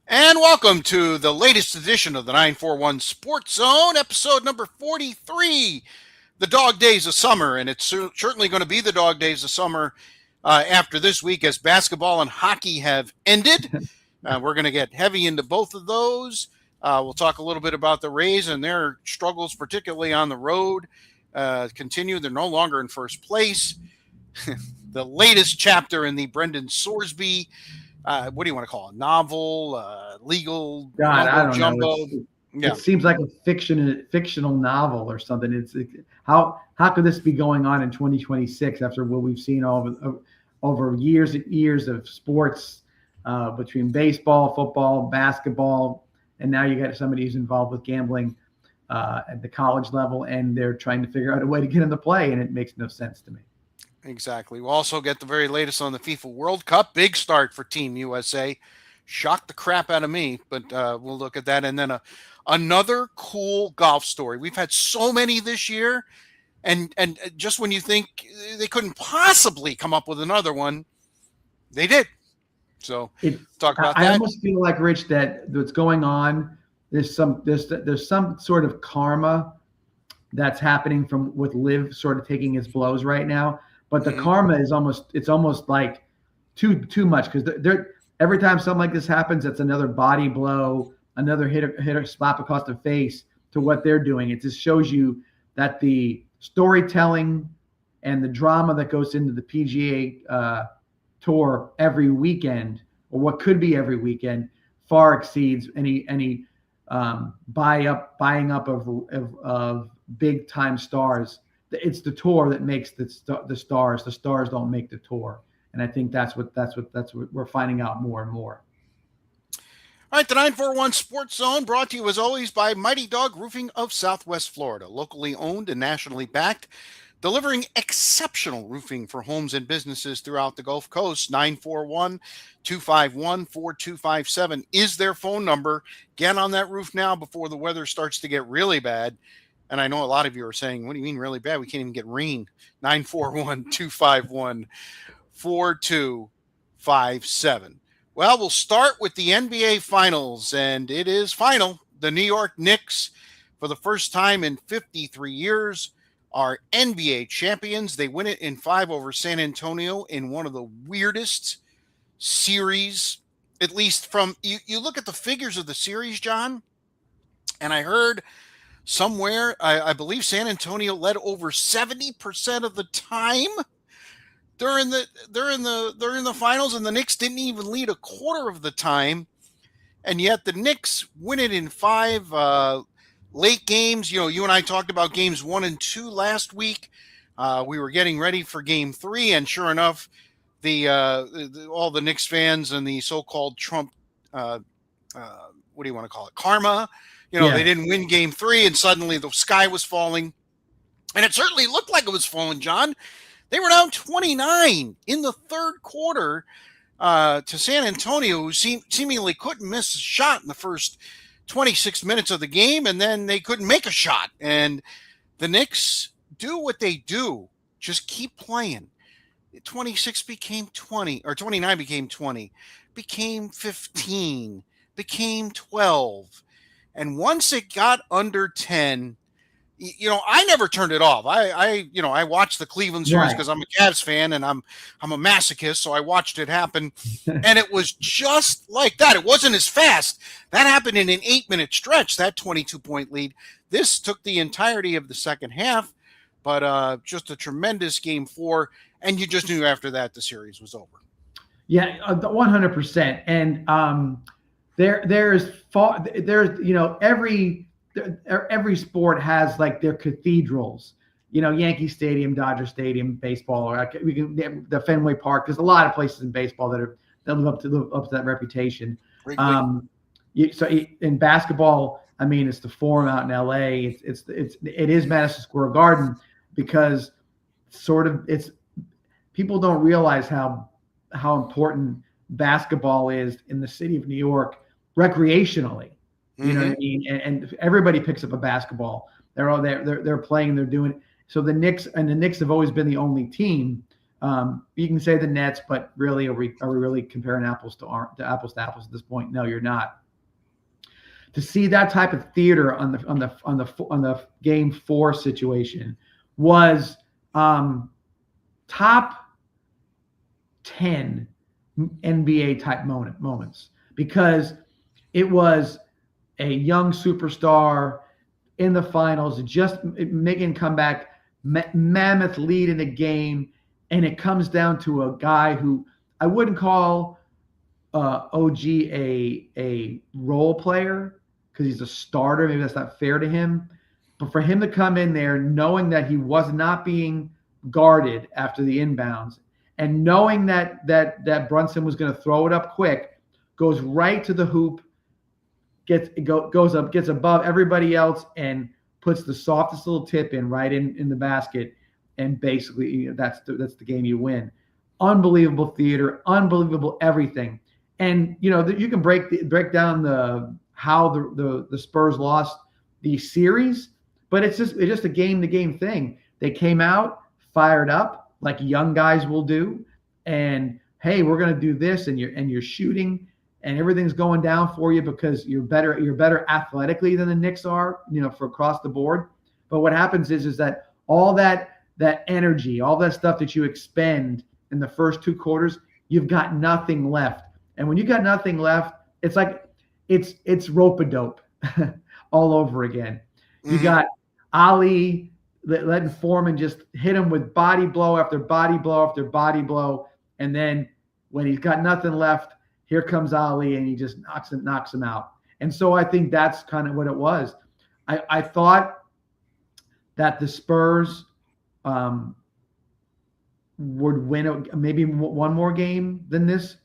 And welcome to the latest edition of the 941 Sports Zone, episode number 43, the dog days of summer. And it's certainly going to be the dog days of summer after this week as basketball and hockey have ended. We're going to get heavy into both of those. We'll talk a little bit about the Rays and their struggles, particularly on the road. Continue. They're no longer in first place. The latest chapter in the Brendan Sorsby what do you want to call it? Novel, legal, God, I don't jumbo. know. It seems like a fictional novel or something. How could this be going on in 2026 after what we've seen over years and years of sports between baseball, football, basketball, and now you got somebody who's involved with gambling at the college level, and they're trying to figure out a way to get into play, and it makes no sense to me. Exactly. We'll also get the very latest on the FIFA World Cup. Big start for Team USA. Shocked the crap out of me, but we'll look at that. And then another cool golf story. We've had so many this year, and just when you think they couldn't possibly come up with another one, they did. So talk about that. I almost feel like, Rich, that what's going on, there's some sort of karma that's happening with Liv sort of taking its blows right now. But the karma is almost like too much, because they're every time something like this happens, it's another body blow, another hit slap across the face to what they're doing. It just shows you that the storytelling and the drama that goes into the PGA Tour every weekend, or what could be every weekend, far exceeds any buying up of big time stars. It's the tour that makes the stars. The stars don't make the tour, and I think that's what we're finding out more and more. All right, the 941 Sports Zone brought to you as always by Mighty Dog Roofing of Southwest Florida, locally owned and nationally backed, delivering exceptional roofing for homes and businesses throughout the Gulf Coast. 941-251-4257 is their phone number. Get on that roof now before the weather starts to get really bad. And I know a lot of you are saying, what do you mean really bad? We can't even get rain. 941-251-4257. Well, we'll start with the NBA Finals, and it is final. The New York Knicks, for the first time in 53 years, are NBA champions. They win it in 5 over San Antonio in one of the weirdest series, at least from you look at the figures of the series, John, and I heard somewhere, I believe San Antonio led over 70% of the time during the finals, and the Knicks didn't even lead a quarter of the time, and yet the Knicks win it in 5 late games. You know, you and I talked about games 1 and 2 last week. We were getting ready for game 3, and sure enough, all the Knicks fans and the so-called Trump, what do you want to call it, karma. They didn't win game 3, and suddenly the sky was falling. And it certainly looked like it was falling, John. They were down 29 in the third quarter to San Antonio, who seemingly couldn't miss a shot in the first 26 minutes of the game, and then they couldn't make a shot. And the Knicks do what they do. Just keep playing. 26 became 20, or 29 became 20, became 15, became 12. And once it got under 10, I never turned it off. I watched the Cleveland series because I'm a Cavs fan and I'm a masochist, so I watched it happen. And it was just like that. It wasn't as fast. That happened in an 8-minute stretch, that 22-point lead. This took the entirety of the second half, but just a tremendous game 4. And you just knew after that the series was over. Yeah, 100%. And there's every sport has like their cathedrals. Yankee Stadium, Dodger Stadium, baseball, or the Fenway Park. There's a lot of places in baseball that live up to that reputation. So in basketball, I mean, it's the Forum out in LA. It is Madison Square Garden, because it's people don't realize how important basketball is in the city of New York recreationally. You know what I mean? And everybody picks up a basketball. They're all there. They're playing. They're doing it. So the Knicks have always been the only team You can say the Nets, but really, are we really comparing apples to apples at this point? No, you're not. To see that type of theater on the game 4 situation was top 10 NBA type moments, because it was a young superstar in the finals, just making a comeback, mammoth lead in a game, and it comes down to a guy who I wouldn't call OG a role player, because he's a starter. Maybe that's not fair to him. But for him to come in there knowing that he was not being guarded after the inbounds, and knowing that Brunson was going to throw it up quick, goes right to the hoop, goes up, gets above everybody else, and puts the softest little tip in right in the basket, and basically that's the game you win. Unbelievable theater, unbelievable everything. And you can break down how the Spurs lost the series, but it's just a game-to-game thing. They came out fired up like young guys will do, and hey, we're going to do this, and you're shooting, and everything's going down for you because you're better athletically than the Knicks are, for across the board. But what happens is that all that energy, all that stuff that you expend in the first 2 quarters, you've got nothing left. And when you got nothing left, it's like it's rope-a-dope all over again. Mm-hmm. You got Ali letting Foreman just hit him with body blow after body blow after body blow, and then when he's got nothing left, here comes Ali, and he just knocks him out. And so I think that's kind of what it was. I thought that the Spurs would win maybe one more game than this.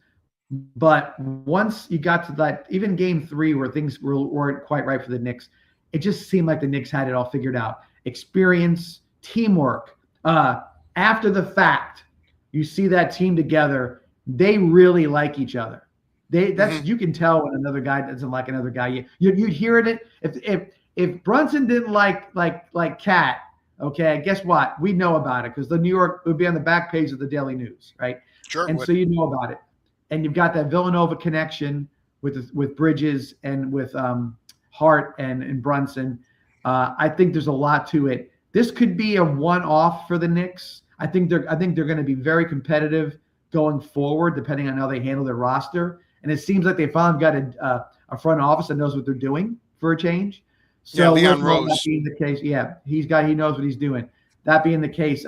But once you got to that, even game 3 where things weren't quite right for the Knicks, it just seemed like the Knicks had it all figured out. Experience, teamwork. After the fact, you see that team together. They really like each other. You can tell when another guy doesn't like another guy. You'd hear it. If Brunson didn't like Cat, okay, guess what? We know about it because the New York would be on the back page of the Daily News, right? Sure. And so you know about it. And you've got that Villanova connection with Bridges and with Hart and Brunson. I think there's a lot to it. This could be a one-off for the Knicks. I think they're going to be very competitive going forward, depending on how they handle their roster. And it seems like they finally got a front office that knows what they're doing for a change. So Leon Rose. That being the case, he knows what he's doing. That being the case,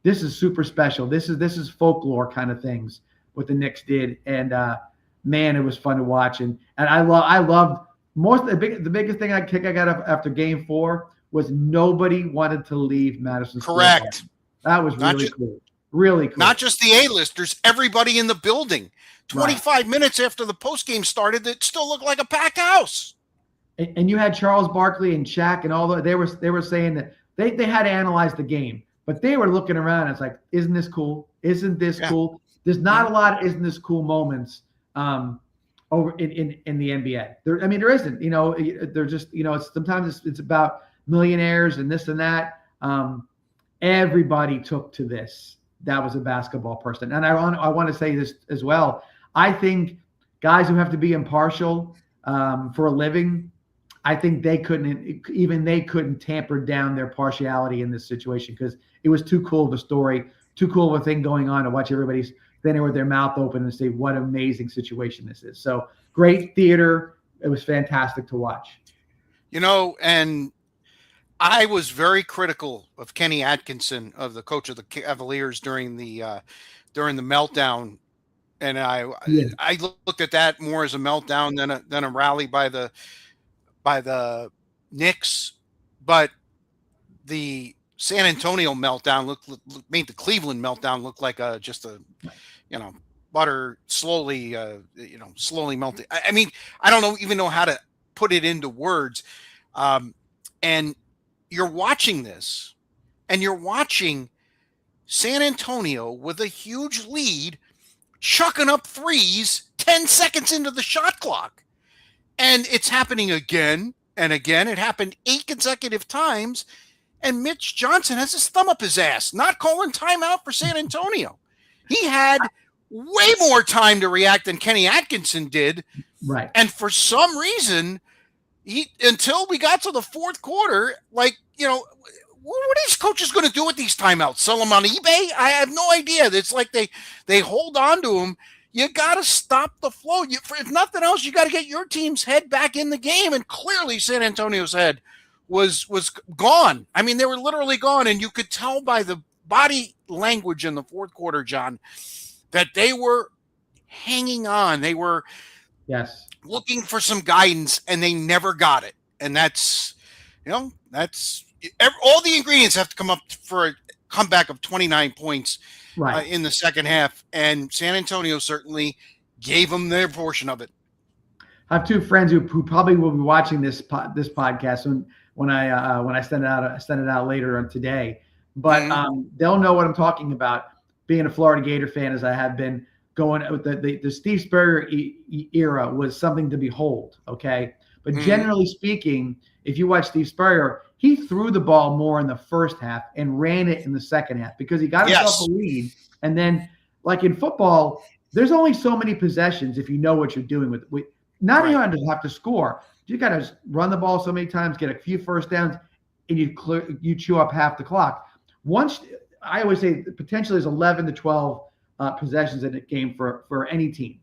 this is super special. This is folklore kind of things what the Knicks did, and man, it was fun to watch. And I loved most the biggest thing I got after Game 4 was nobody wanted to leave Madison Square Garden. Correct. That was really cool. Really cool. Not just the A-listers, everybody in the building. 25 minutes after the postgame started, it still looked like a packed house. And you had Charles Barkley and Shaq and all that. They were saying that they had to analyze the game, but they were looking around. And it's like, isn't this cool? Isn't this cool? There's not a lot of isn't this cool moments over in the NBA. There isn't. They're just sometimes it's about millionaires and this and that. Everybody took to this. That was a basketball person, and I want to say this as well. I think guys who have to be impartial for a living, I think they couldn't tamper down their partiality in this situation because it was too cool of a story, too cool of a thing going on to watch everybody standing with their mouth open and say what an amazing situation this is. So great theater. It was fantastic to watch. And I was very critical of Kenny Atkinson, of the coach of the Cavaliers during the meltdown, and I looked at that more as a meltdown than a rally by the Knicks. But the San Antonio meltdown made the Cleveland meltdown look like butter slowly melting. I mean, I don't even know how to put it into words. And you're watching this, and you're watching San Antonio with a huge lead, chucking up threes 10 seconds into the shot clock. And it's happening again and again. It happened 8 consecutive times. and Mitch Johnson has his thumb up his ass, not calling timeout for San Antonio. He had way more time to react than Kenny Atkinson did. Right. And for some reason, until we got to the fourth quarter, like, you know, what are these coaches going to do with these timeouts? Sell them on eBay? I have no idea. It's like they hold on to them. You got to stop the flow. If nothing else, you got to get your team's head back in the game. And clearly San Antonio's head was gone. I mean, they were literally gone. And you could tell by the body language in the fourth quarter, John, that they were hanging on. They were looking for some guidance, and they never got it. And that's all the ingredients have to come up for a comeback of 29 points in the second half. And San Antonio certainly gave them their portion of it. I have two friends who probably will be watching this podcast when I send it out later on today. But they'll know what I'm talking about. Being a Florida Gator fan, as I have been, going with the Steve Spurrier era was something to behold. Okay, but generally speaking, if you watch Steve Spurrier, he threw the ball more in the first half and ran it in the second half because he got himself a lead. And then, like in football, there's only so many possessions if you know what you're doing with. Not even to have to score. You got to run the ball so many times, get a few first downs, and you chew up half the clock. Once I always say potentially there's 11 to 12 possessions in a game for any team,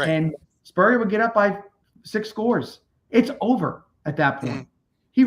and Spurrier would get up by 6 scores. It's over at that point. He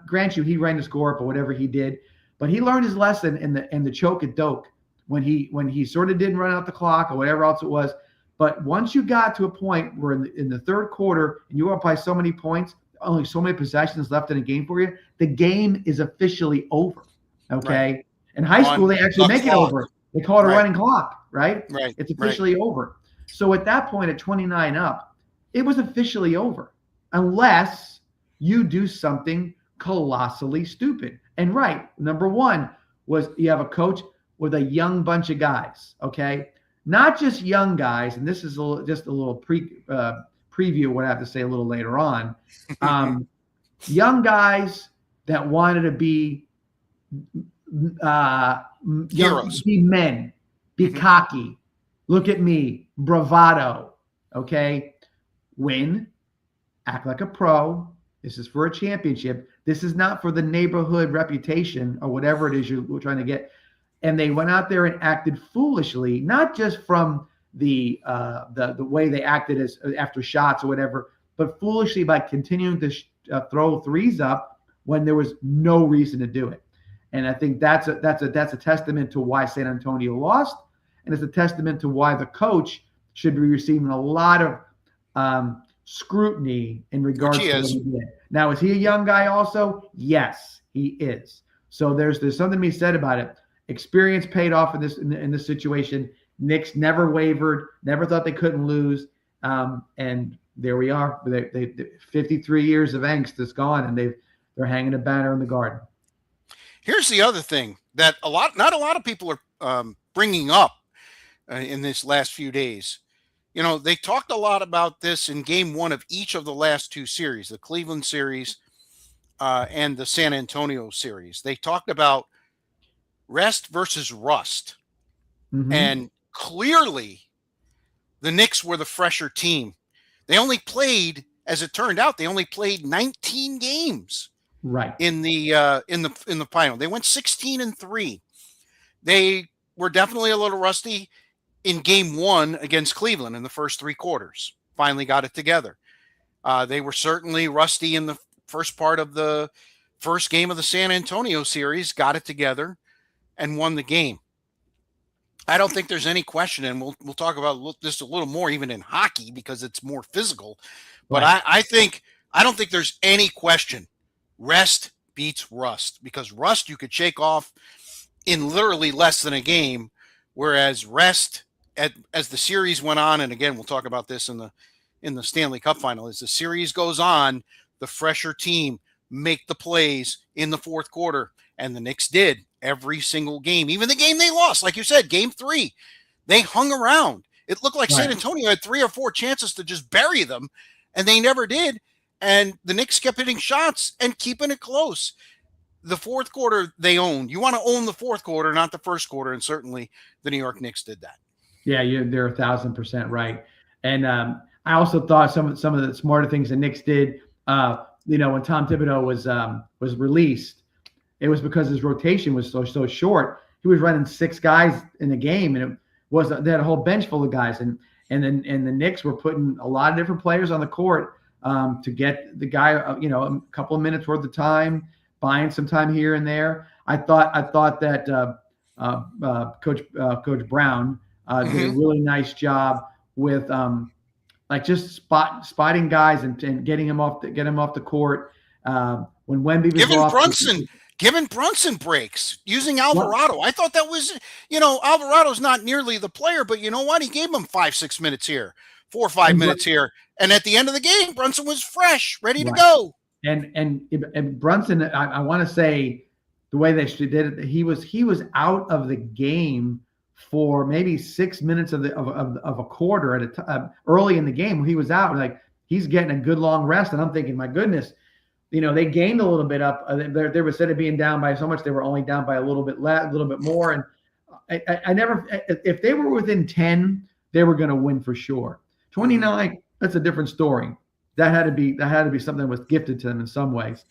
grant you, he ran the score up or whatever he did, but he learned his lesson in the choke at Doak when he sort of didn't run out the clock or whatever else it was. But once you got to a point where in the third quarter and you were up by so many points, only so many possessions left in a game for you, the game is officially over. Okay. In high school, they actually make it over. They call it a running clock, right? Right. It's officially over. So at that point, at 29 up, it was officially over, unless you do something colossally stupid. And number one was you have a coach with a young bunch of guys, okay? Not just young guys, and this is just a little preview of what I have to say a little later on. Young guys that wanted to be heroes, be men, be cocky. Look at me, bravado. Okay, win, act like a pro. This is for a championship. This is not for the neighborhood reputation or whatever it is you're trying to get. And they went out there and acted foolishly, not just from the way they acted as after shots or whatever, but foolishly by continuing to throw threes up when there was no reason to do it. And I think that's a testament to why San Antonio lost, and it's a testament to why the coach should be receiving a lot of scrutiny in regards to what he did. Now, is he a young guy also? Yes, he is. So there's something to be said about it. Experience paid off in this situation. Knicks never wavered, never thought they couldn't lose, and there we are. They 53 years of angst is gone, and they're hanging a banner in the Garden. Here's the other thing that not a lot of people are bringing up in this last few days. You know, they talked a lot about this in game one of each of the last two series, the Cleveland series and the San Antonio series. They talked about rest versus rust. And clearly the Knicks were the fresher team. They only played, as it turned out, 19 games in the final. They went 16-3. They were definitely a little rusty in game one against Cleveland in the first 3 quarters. Finally got it together. They were certainly rusty in the first part of the first game of the San Antonio series, got it together, and won the game. I don't think there's any question, and we'll talk about this a little more even in hockey because it's more physical. But I don't think there's any question. Rest beats rust, because rust you could shake off in literally less than a game, whereas rest as the series went on, and again we'll talk about this in the Stanley Cup final, as the series goes on, the fresher team make the plays in the fourth quarter, and the Knicks did every single game, even the game they lost, like you said, game 3, they hung around. It looked like San Antonio had 3 or 4 chances to just bury them, and they never did. And the Knicks kept hitting shots and keeping it close. the fourth quarter they owned. You want to own the fourth quarter, not the first quarter, and certainly the New York Knicks did that. Yeah, they're 1,000% right. And I also thought some of the smarter things the Knicks did. When Tom Thibodeau was released, it was because his rotation was so short. He was running 6 guys in the game, and they had a whole bench full of guys, and the Knicks were putting a lot of different players on the court to get the guy a couple of minutes worth of time, buying some time here and there. I thought that Coach Brown did a really nice job with just spotting guys and getting him off the court. When Wemby was giving Brunson breaks, using Alvarado. I thought that was, Alvarado's not nearly the player, but you know what? He gave him 5-6 minutes here, 4 or 5 minutes here. And at the end of the game, Brunson was fresh, ready to go. And Brunson, I want to say the way they did it, he was out of the game for maybe 6 minutes of a quarter at a time. Early in the game, he was out. Like, he's getting a good long rest, and I'm thinking, my goodness, they gained a little bit up. They were, instead of being down by so much, they were only down by a little bit more. And I never, if they were within 10, they were going to win for sure. 29, that's a different story. That had to be something that was gifted to them in some ways.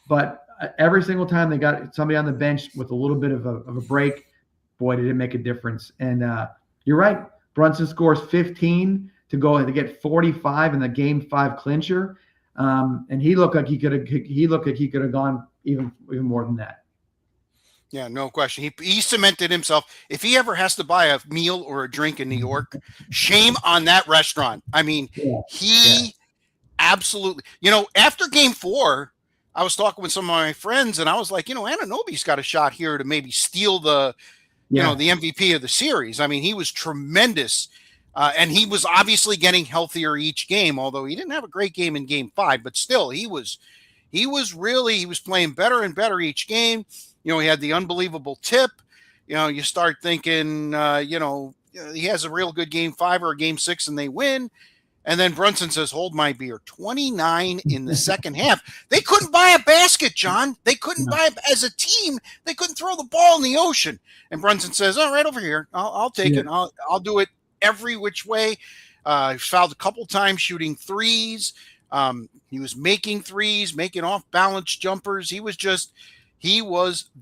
But every single time they got somebody on the bench with a little bit of a break, boy, did it make a difference. And you're right. Brunson scores 15 to get 45 in the Game 5 clincher. And he looked like he could have gone even more than that. Yeah, no question. He cemented himself. If he ever has to buy a meal or a drink in New York, shame on that restaurant. I mean, absolutely. After Game 4, I was talking with some of my friends, and I was like, Anunoby's got a shot here to maybe steal the MVP of the series. I mean, he was tremendous. And he was obviously getting healthier each game, although he didn't have a great game in Game 5, but still he was playing better and better each game. He had the unbelievable tip. You start thinking, he has a real good Game 5 or a Game 6 and they win. And then Brunson says, hold my beer. 29 in the second half. They couldn't buy a basket, John. They couldn't buy as a team. They couldn't throw the ball in the ocean. And Brunson says, all right, over here. I'll take it. I'll do it every which way. He fouled a couple times shooting threes. He was making threes, making off balance jumpers. He was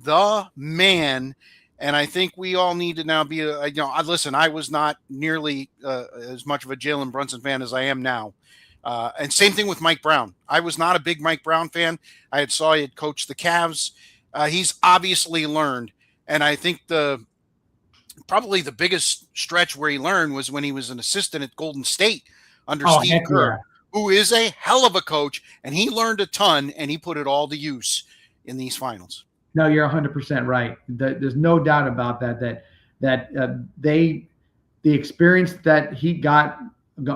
the man. And I think we all need to now be, listen, I was not nearly as much of a Jalen Brunson fan as I am now. And same thing with Mike Brown. I was not a big Mike Brown fan. I saw he had coached the Cavs. He's obviously learned. And I think probably the biggest stretch where he learned was when he was an assistant at Golden State under Steve Kerr, who is a hell of a coach. And he learned a ton, and he put it all to use in these finals. No, you're 100% right. There's no doubt about that the experience that he got,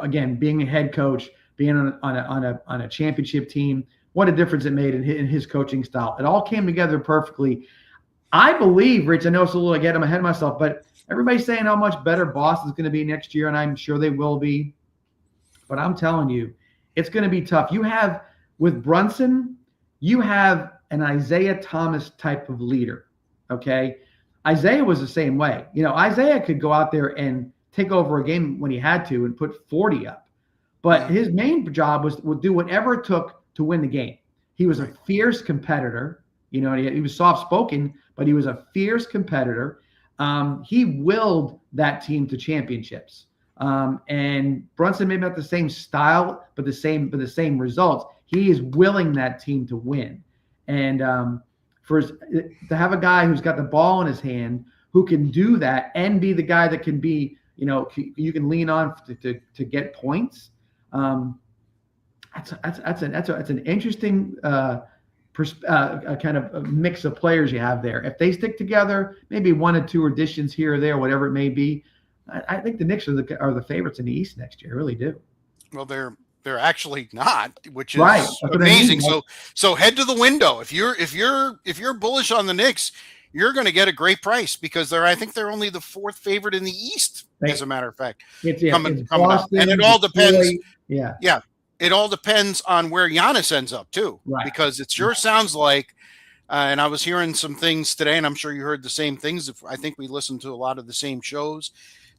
again, being a head coach, being on a championship team, what a difference it made in his coaching style. It all came together perfectly. I believe, Rich, I know it's a little ahead of myself, but everybody's saying how much better Boston's going to be next year, and I'm sure they will be. But I'm telling you, it's going to be tough. With Brunson, you have an Isaiah Thomas type of leader, okay? Isaiah was the same way. Isaiah could go out there and take over a game when he had to and put 40 up. But his main job was to do whatever it took to win the game. He was a fierce competitor. He was soft-spoken, but he was a fierce competitor. He willed that team to championships. And Brunson may not the same style, but the same results. He is willing that team to win. And to have a guy who's got the ball in his hand, who can do that and be the guy that can be, you can lean on to get points. That's an interesting kind of a mix of players you have there. If they stick together, maybe 1 or 2 additions here or there, whatever it may be, I think the Knicks are the favorites in the East next year. I really do. Well, they're actually not, which is amazing. I mean. So head to the window. If you're bullish on the Knicks, you're going to get a great price because I think they're only the 4th favorite in the East, as a matter of fact. Coming Boston, up. And it all depends. Yeah. It all depends on where Giannis ends up too, because it sure sounds like And I was hearing some things today, and I'm sure you heard the same things. I think we listened to a lot of the same shows.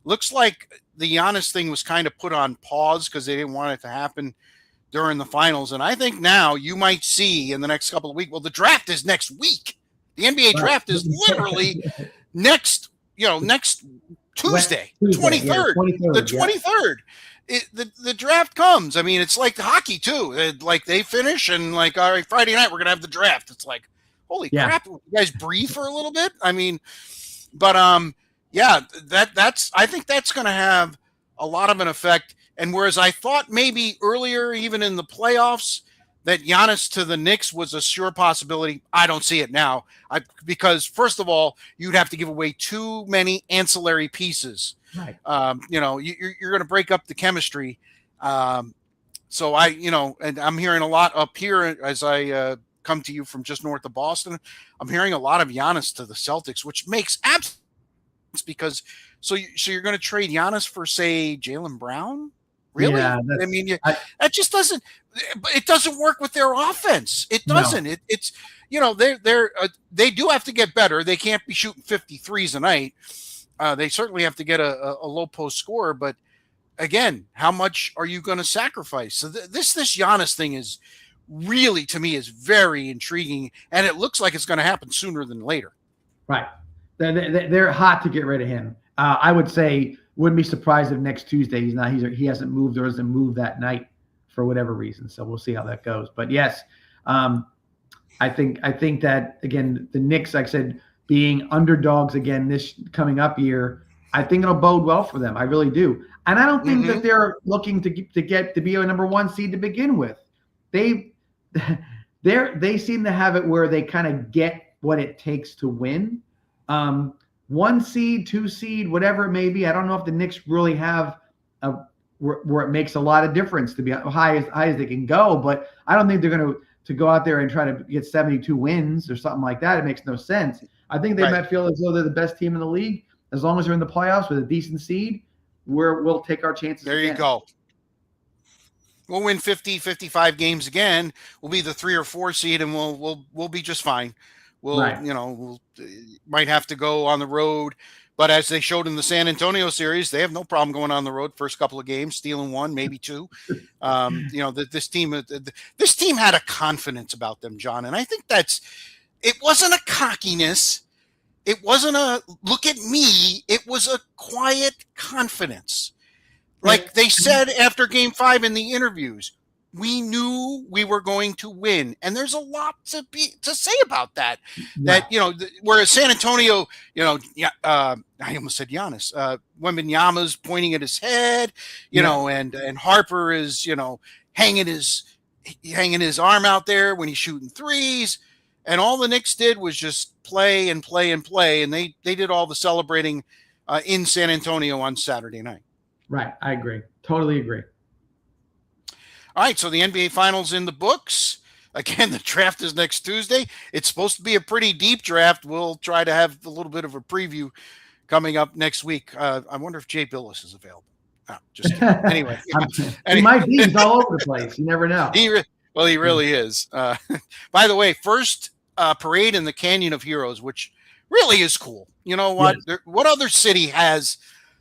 Looks like the Giannis thing was kind of put on pause because they didn't want it to happen during the finals. And I think now you might see in the next couple of weeks. Well, the draft is next week. The NBA draft is literally next Tuesday, 23rd, the 23rd. The draft comes. I mean, it's like the hockey too. Like they finish and like, all right, Friday night we're gonna have the draft. It's like, holy crap! You guys breathe for a little bit. I mean, but yeah, that's. I think that's gonna have a lot of an effect. And whereas I thought maybe earlier, even in the playoffs, that Giannis to the Knicks was a sure possibility, I don't see it now. Because first of all, you'd have to give away too many ancillary pieces. Right. You're going to break up the chemistry. So and I'm hearing a lot up here as I come to you from just north of Boston. I'm hearing a lot of Giannis to the Celtics, which makes absolute sense because so you're going to trade Giannis for, say, Jaylen Brown? Really? Yeah, I mean, that just doesn't. It doesn't work with their offense. It doesn't. No. It's they do have to get better. They can't be shooting 53s a night. They certainly have to get a low post scorer. But again, how much are you going to sacrifice? So this Giannis thing is really, to me, is very intriguing, and it looks like it's going to happen sooner than later. Right. They're hot to get rid of him. I would say. Wouldn't be surprised if next Tuesday he hasn't moved or doesn't move that night for whatever reason. So we'll see how that goes. But yes, I think that again the Knicks, like I said, being underdogs again this coming up year, I think it'll bode well for them. I really do, and I don't think that they're looking to get to be a number one seed to begin with. They seem to have it where they kind of get what it takes to win. 1 seed, 2 seed, whatever it may be. I don't know if the Knicks really have where it makes a lot of difference to be high as they can go, but I don't think they're going to go out there and try to get 72 wins or something like that. It makes no sense. I think they might feel as though they're the best team in the league. As long as they're in the playoffs with a decent seed, we'll take our chances. There you go. We'll win 50, 55 games again. We'll be the 3 or 4 seed, and we'll be just fine. We'll might have to go on the road, but as they showed in the San Antonio series, they have no problem going on the road first couple of games, stealing 1, maybe 2. This team had a confidence about them, John, and I think it wasn't a cockiness, it wasn't a look at me, it was a quiet confidence. Like they said after Game 5 in the interviews. We knew we were going to win, and there's a lot to say about that. Yeah. That whereas San Antonio, I almost said Giannis. Wembanyama's pointing at his head, and Harper is hanging his arm out there when he's shooting threes, and all the Knicks did was just play and play and play, and they did all the celebrating in San Antonio on Saturday night. Right, I agree, totally agree. All right, so the NBA Finals in the books. Again, the draft is next Tuesday. It's supposed to be a pretty deep draft. We'll try to have a little bit of a preview coming up next week. I wonder if Jay Billis is available. No, just kidding. Anyway. He might be. He's all over the place. You never know. He really is. By the way, first parade in the Canyon of Heroes, which really is cool. You know what? Yes. What other city has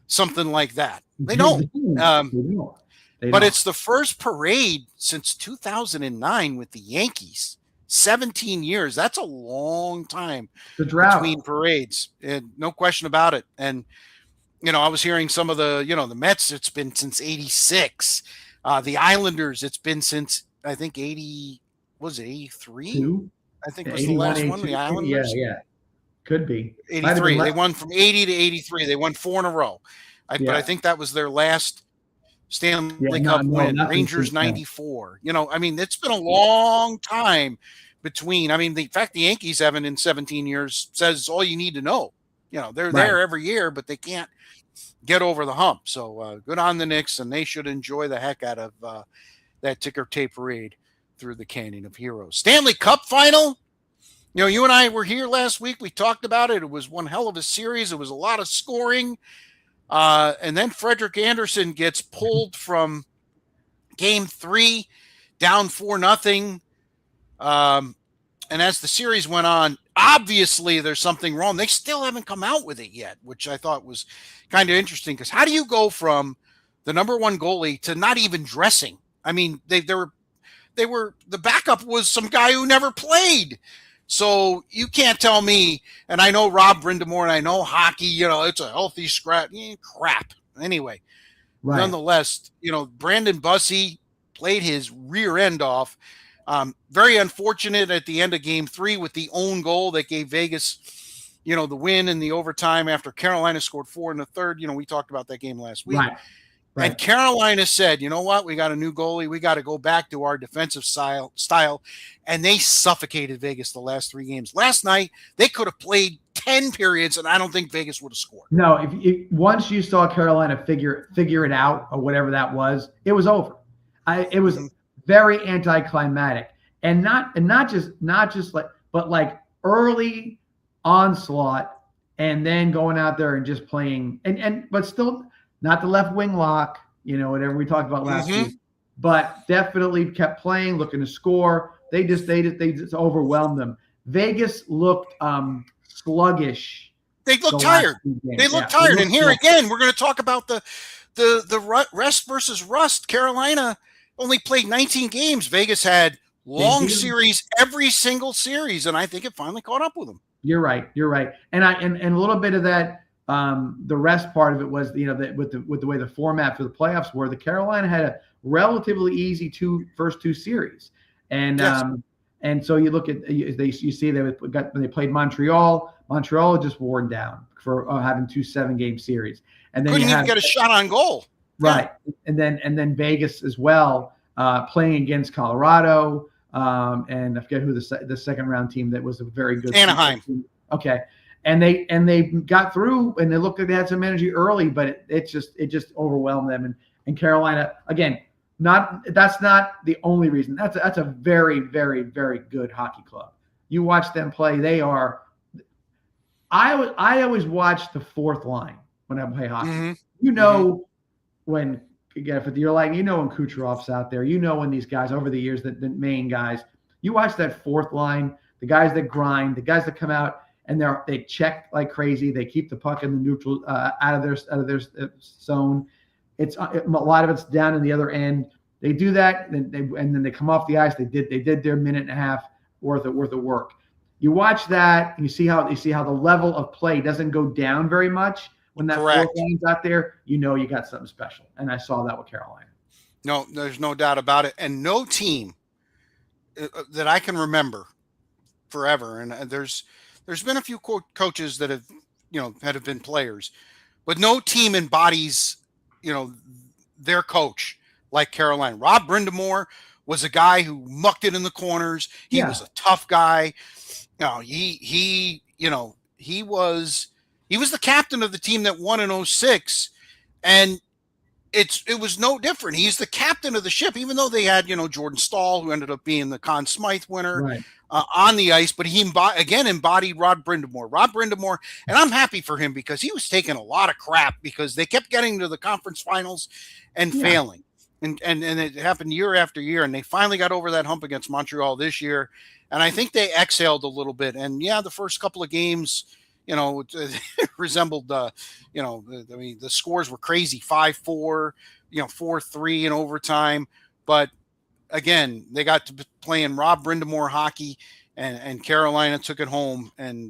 something like that? They don't. But it's the first parade since 2009 with the Yankees. 17 years. That's a long time between parades. And no question about it. And, I was hearing some of the Mets, it's been since 86. The Islanders, it's been since, I think, 83? I think was the last 82. One, the Islanders. Yeah. Could be. 83. They won from 80 to 83. They won 4 in a row. But I think that was their last Stanley Cup win. Rangers 94. It's been a long time between. The fact the Yankees haven't in 17 years says all you need to know. They're there every year, but they can't get over the hump. So good on the Knicks, and they should enjoy the heck out of that ticker tape parade through the Canyon of Heroes. Stanley Cup final. You and I were here last week. We talked about it. It was one hell of a series. It was a lot of scoring. And then Frederik Andersen gets pulled from Game 3, down 4-0. And as the series went on, obviously there's something wrong. They still haven't come out with it yet, which I thought was kind of interesting, because how do you go from the number one goalie to not even dressing? I mean, they were the backup was some guy who never played. So you can't tell me, and I know Rob Brind'Amour, and I know hockey, it's a healthy scrap. Crap. Anyway, Right. nonetheless, Brandon Bussey played his rear end off. Very unfortunate at the end of game 3 with the own goal that gave Vegas, the win in the overtime after Carolina scored 4 in the third. We talked about that game last week. Right. And Carolina said, you know what? We got a new goalie. We got to go back to our defensive style. And they suffocated Vegas the last 3 games. Last night, they could have played 10 periods, and I don't think Vegas would have scored. No, if once you saw Carolina figure it out, or whatever that was, it was over. It was very anticlimactic, and not just like, but like early onslaught, and then going out there and just playing, but still not the left wing lock, whatever we talked about last week, but definitely kept playing, looking to score. They just overwhelmed them. Vegas looked sluggish. They looked tired. They looked tired. And here again, we're going to talk about the rest versus rust. Carolina only played 19 games. Vegas had long series, every single series, and I think it finally caught up with them. You're right. And a little bit of that. The rest part of it was, with the way the format for the playoffs were, the Carolina had a relatively easy first two series, and yes. And so you look at you see they played Montreal. Montreal just worn down for having 2 7-game series, and then couldn't even get a shot on goal. Right, yeah. and then Vegas as well, playing against Colorado, and I forget who the second round team that was a very good Anaheim. Team. Okay. And they got through, and they looked like they had some energy early, but it just overwhelmed them. And Carolina, again, that's not the only reason. That's a very, very, very good hockey club. You watch them play; they are. I always watch the fourth line when I play hockey. Mm-hmm. When you're like, when Kucherov's out there, when these guys over the years, the main guys, you watch that fourth line, the guys that grind, the guys that come out. And they check like crazy. They keep the puck in the neutral, out of their zone. A lot of it's down in the other end. They do that, and then they come off the ice. They did their minute and a half worth of work. You watch that, and you see how the level of play doesn't go down very much when that fourth line's out there. You got something special, and I saw that with Carolina. No, there's no doubt about it, and no team that I can remember forever, and There's been a few coaches that have been players, but no team embodies, their coach like Carolina. Rob Brind'Amour was a guy who mucked it in the corners. He was a tough guy. He was the captain of the team that won in 2006, and it was no different. He's the captain of the ship, even though they had, Jordan Staal, who ended up being the Conn Smythe winner on the ice, but he embodied Rob Brind'Amour, and I'm happy for him because he was taking a lot of crap because they kept getting to the conference finals and failing. And it happened year after year, and they finally got over that hump against Montreal this year. And I think they exhaled a little bit. And the first couple of games, it resembled, the scores were crazy, 5-4, 4-3 in overtime. But again, they got to playing Rob Brind'Amour hockey, and Carolina took it home and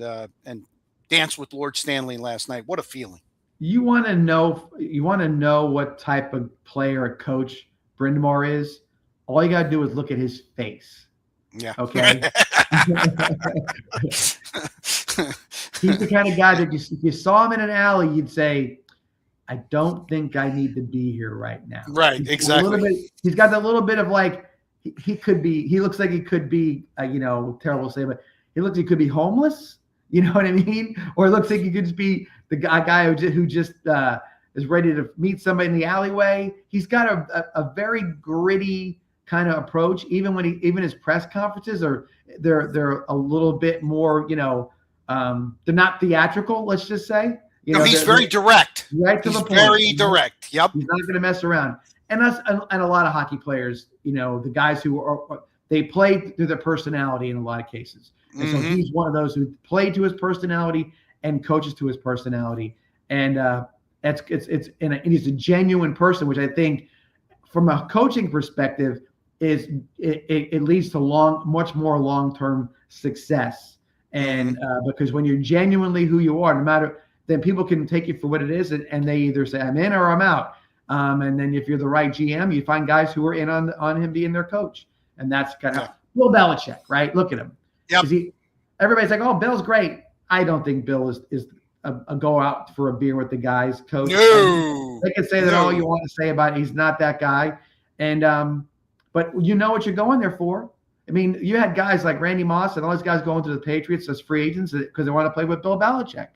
danced with Lord Stanley last night. What a feeling! You want to know what type of player or coach Brind'Amour is? All you got to do is look at his face. Yeah. Okay. He's the kind of guy that if you saw him in an alley, you'd say, I don't think I need to be here right now. Right. Exactly. He's got that little bit of like, he looks like he could be, terrible to say, but he looks like he could be homeless. You know what I mean? Or it looks like he could just be the guy who just is ready to meet somebody in the alleyway. He's got a very gritty kind of approach. Even his press conferences they're a little bit more, they're not theatrical. Let's just say. He's very direct. Right to the point. Very direct. Yep. He's not going to mess around. And a lot of hockey players, the guys who are they play through their personality in a lot of cases. And so he's one of those who played to his personality and coaches to his personality. And he's a genuine person, which I think from a coaching perspective it leads to much more long-term success. And because when you're genuinely who you are, no matter, then people can take you for what it is, and they either say I'm in or I'm out. And then if you're the right GM, you find guys who are in on him being their coach, and that's kind of Bill Belichick, right? Look at him. Yep. Everybody's like, oh, Bill's great. I don't think Bill is a go out for a beer with the guys coach. No. They can say that all you want to say about it. He's not that guy. And but you know what you're going there for. I mean, you had guys like Randy Moss and all these guys going to the Patriots as free agents because they want to play with Bill Belichick.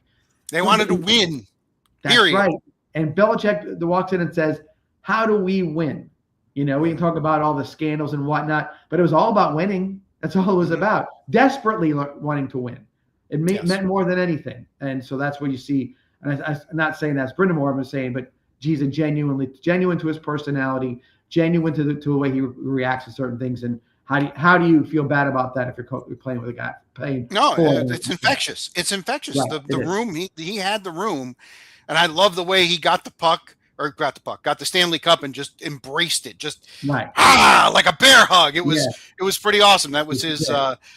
They wanted to win. That's period. Right. And Belichick walks in and says, how do we win? We can talk about all the scandals and whatnot, but it was all about winning. That's all it was about. Desperately wanting to win. It meant more than anything. And so that's what you see. And I'm not saying that's Brind'Amour, I'm saying, but he's genuine to his personality, genuine to the way he reacts to certain things. And how do you feel bad about that if you're playing with a guy playing? No, it's infectious. It's infectious. Right, the room, he had the room, and I love the way he got the Stanley Cup and just embraced it. Just like a bear hug. It was pretty awesome. That was his.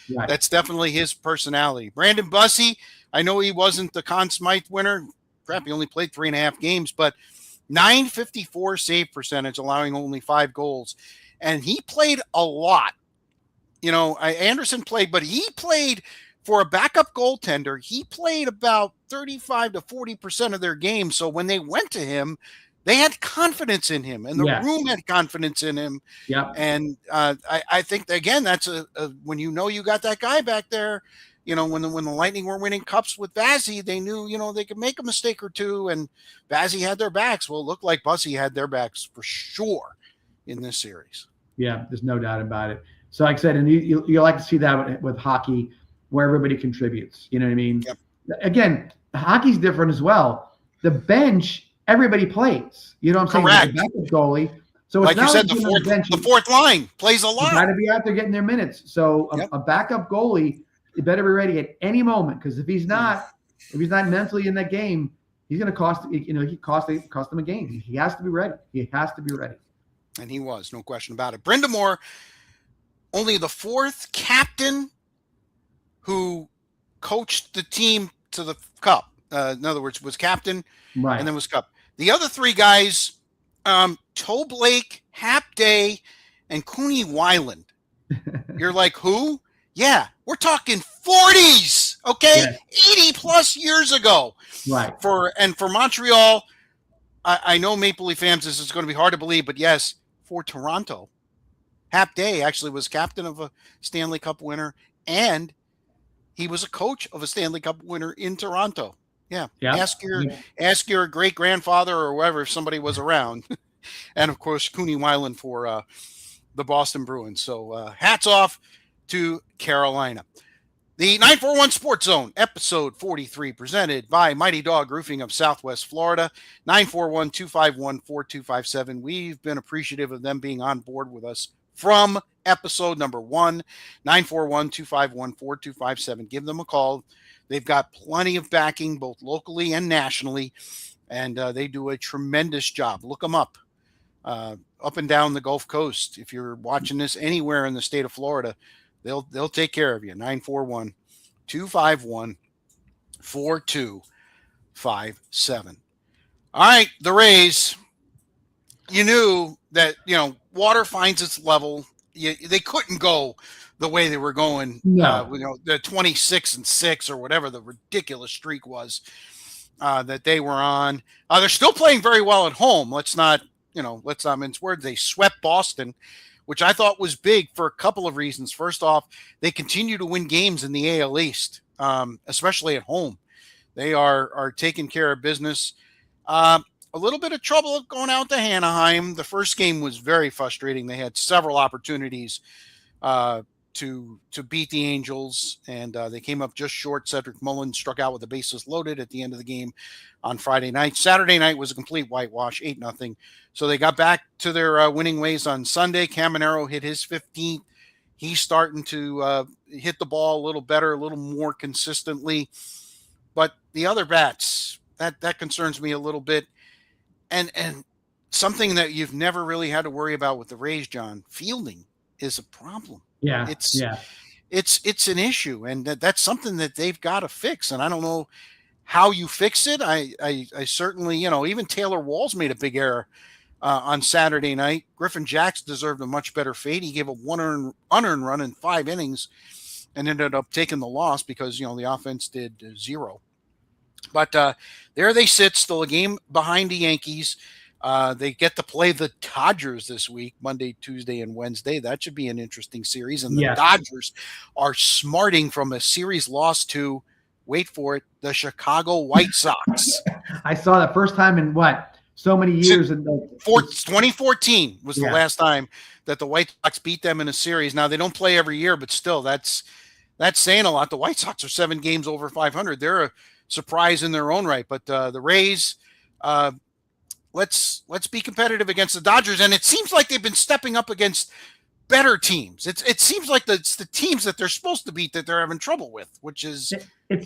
That's definitely his personality. Brandon Bussi, I know he wasn't the Conn Smythe winner. Crap, he only played 3.5 games, but .954 save percentage, allowing only 5 goals, and he played a lot. Anderson played, but he played for a backup goaltender. He played about 35 to 40% of their games. So when they went to him, they had confidence in him, and the room had confidence in him. Yeah. And I think, again, that's when you got that guy back there, when the Lightning were winning cups with Vazzy, they knew, they could make a mistake or two, and Vazzy had their backs. Well, it looked like Bussy had their backs for sure in this series. Yeah, there's no doubt about it. So like I said, and you like to see that with hockey where everybody contributes. You know what I mean? Yep. Again, hockey's different as well. The bench, everybody plays. You know what I'm saying? Correct. The backup goalie. So it's like you said, the fourth line plays a lot. You got to be out there getting their minutes. So a backup goalie, you better be ready at any moment, because if he's not mentally in that game, he's going to cost them a game. He has to be ready. And he was, no question about it. Brind'Amour, only the 4th captain who coached the team to the cup. In other words, was captain, right, and then was cup. The other 3 guys, Toe Blake, Hap Day, and Cooney Weiland. You're like, who? Yeah, we're talking 40s, okay? Yes. 80 plus years ago. Right. For Montreal, I know Maple Leaf fans, this is going to be hard to believe, but yes, for Toronto, Hap Day actually was captain of a Stanley Cup winner, and he was a coach of a Stanley Cup winner in Toronto. Yeah. Ask your great grandfather or whoever, if somebody was around. And of course, Cooney Weiland for the Boston Bruins. So hats off to Carolina. The 941 Sports Zone, episode 43, presented by Mighty Dog Roofing of Southwest Florida. 941-251-4257. We've been appreciative of them being on board with us from episode number 1. 941-251-4257. Give them a call. They've got plenty of backing, both locally and nationally, and they do a tremendous job. Look them up and down the Gulf Coast. If you're watching this anywhere in the state of Florida, they'll take care of you. 941-251-4257. All right, the Rays. You knew that, water finds its level. They couldn't go the way they were going. No. The 26-6 or whatever the ridiculous streak was that they were on. They're still playing very well at home. Let's not mince words. They swept Boston, which I thought was big for a couple of reasons. First off, they continue to win games in the AL East, especially at home. They are taking care of business. A little bit of trouble going out to Anaheim. The first game was very frustrating. They had several opportunities to beat the Angels, and they came up just short. Cedric Mullins struck out with the bases loaded at the end of the game on Friday night. Saturday night was a complete whitewash, 8-0. So they got back to their winning ways on Sunday. Caminero hit his 15th He's starting to hit the ball a little better, a little more consistently. But the other bats, that concerns me a little bit. And something that you've never really had to worry about with the Rays, John, fielding is a problem. Yeah. It's Yeah. it's an issue, and that's something that they've got to fix. And I don't know how you fix it. I certainly, even Taylor Walls made a big error on Saturday night. Griffin Jacks deserved a much better fate. He gave a unearned run in 5 innings and ended up taking the loss because, the offense did 0. But there they sit, still a game behind the Yankees. They get to play the Dodgers this week, Monday, Tuesday, and Wednesday. That should be an interesting series. And the Dodgers are smarting from a series loss to, wait for it, the Chicago White Sox. I saw that first time in so many years. 2014 was the last time that the White Sox beat them in a series. Now, they don't play every year, but still, that's saying a lot. The White Sox are 7 games over 500. They're a surprise in their own right. But the Rays, let's be competitive against the Dodgers. And it seems like they've been stepping up against better teams. It seems like it's the teams that they're supposed to beat that they're having trouble with, which is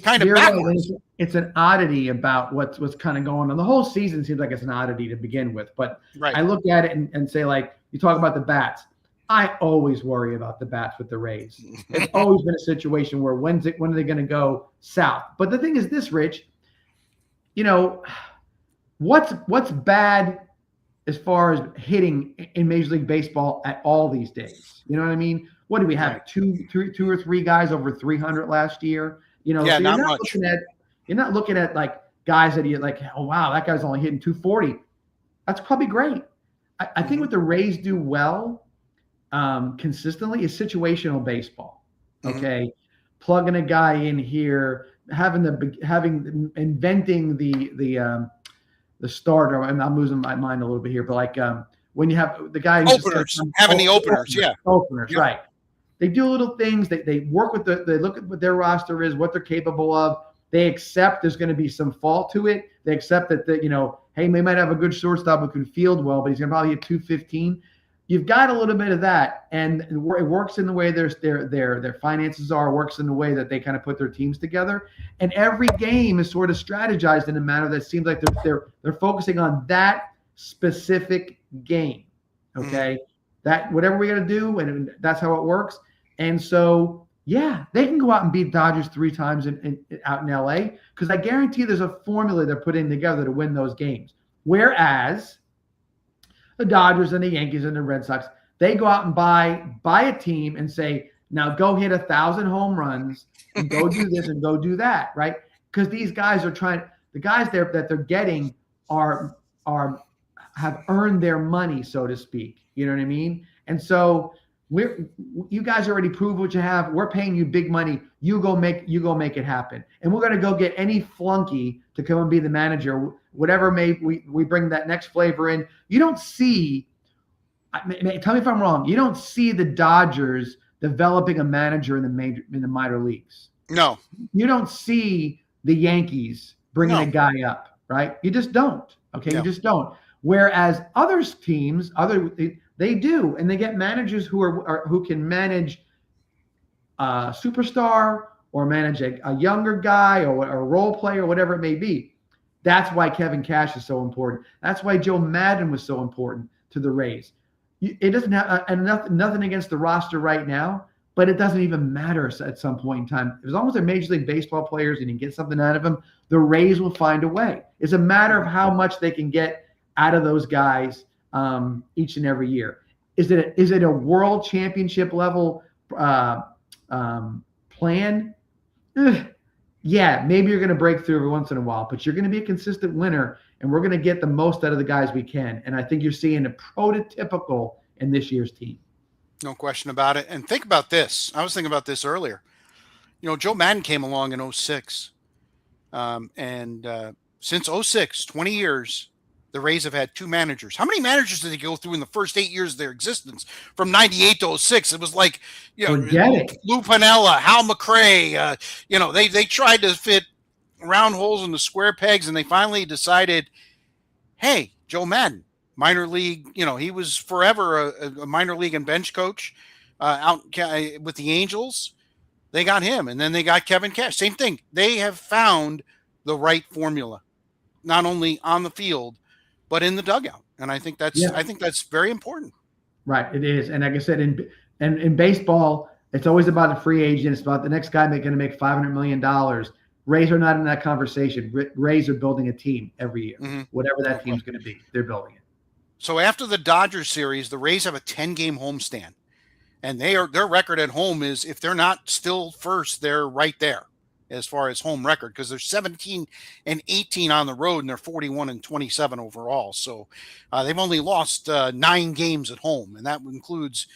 kind of backwards. It's an oddity about what's kind of going on. The whole season seems like it's an oddity to begin with. But I look at it and say, like, you talk about the bats. I always worry about the bats with the Rays. It's always been a situation where when are they going to go south? But the thing is this, Rich, what's bad as far as hitting in Major League Baseball at all these days? You know what I mean? What do we have? Two or three guys over 300 last year? So not much. You're not looking at like guys that you're like, oh wow, that guy's only hitting 240. That's probably great. I think what the Rays do well consistently is situational baseball. Okay, plugging a guy in here, inventing the starter. And I'm losing my mind a little bit here, but like when you have the guy openers, openers, right? They do little things. They work with they look at what their roster is, what they're capable of. They accept there's going to be some fault to it. They accept that hey, they might have a good shortstop who can field well, but he's going to probably hit 215. You've got a little bit of that, and it works in the way their finances are. Works in the way that they kind of put their teams together, and every game is sort of strategized in a manner that seems like they're focusing on that specific game. Okay, that whatever we got to do, and that's how it works. And so, yeah, they can go out and beat Dodgers 3 times out in LA because I guarantee there's a formula they're putting together to win those games. Whereas the Dodgers and the Yankees and the Red Sox, they go out and buy a team and say, now go hit 1,000 home runs and go do this and go do that, right? Because these guys are the guys that they're getting have earned their money, so to speak. You know what I mean? And so you guys already proved what you have. We're paying you big money. You go make it happen. And we're going to go get any flunky to come and be the manager. Whatever we bring that next flavor in. You don't see. Tell me if I'm wrong. You don't see the Dodgers developing a manager in the minor leagues. No. You don't see the Yankees bringing a guy up, right? You just don't. Okay, You just don't. Whereas other teams, they do, and they get managers who can manage a superstar or manage a younger guy or a role player, whatever it may be. That's why Kevin Cash is so important. That's why Joe Madden was so important to the Rays. It doesn't have nothing against the roster right now, but it doesn't even matter at some point in time. As long as they're Major League Baseball players and you get something out of them, the Rays will find a way. It's a matter of how much they can get out of those guys each and every year. Is it a world championship level plan? Yeah, maybe you're going to break through every once in a while, but you're going to be a consistent winner, and we're going to get the most out of the guys we can. And I think you're seeing a prototypical in this year's team. No question about it. And think about this. I was thinking about this earlier. Joe Madden came along in 2006. And since 2006, 20 years, the Rays have had 2 managers. How many managers did they go through in the first 8 years of their existence from 98 to 2006? It was like, Lou Piniella, Hal McRae. They tried to fit round holes into square pegs, and they finally decided, hey, Joe Madden, minor league, he was forever a minor league and bench coach. with the Angels. They got him, and then they got Kevin Cash. Same thing. They have found the right formula, not only on the field, but in the dugout. And I think that's very important. Right, it is. And like I said, in baseball, it's always about a free agent. It's about the next guy going to make $500 million. Rays are not in that conversation. Rays are building a team every year. Mm-hmm. Whatever that team's going to be, they're building it. So after the Dodgers series, the Rays have a 10-game homestand. And their record at home is, if they're not still first, they're right there as far as home record, because they're 17-18 on the road and they're 41-27 overall. So they've only lost 9 games at home, and that includes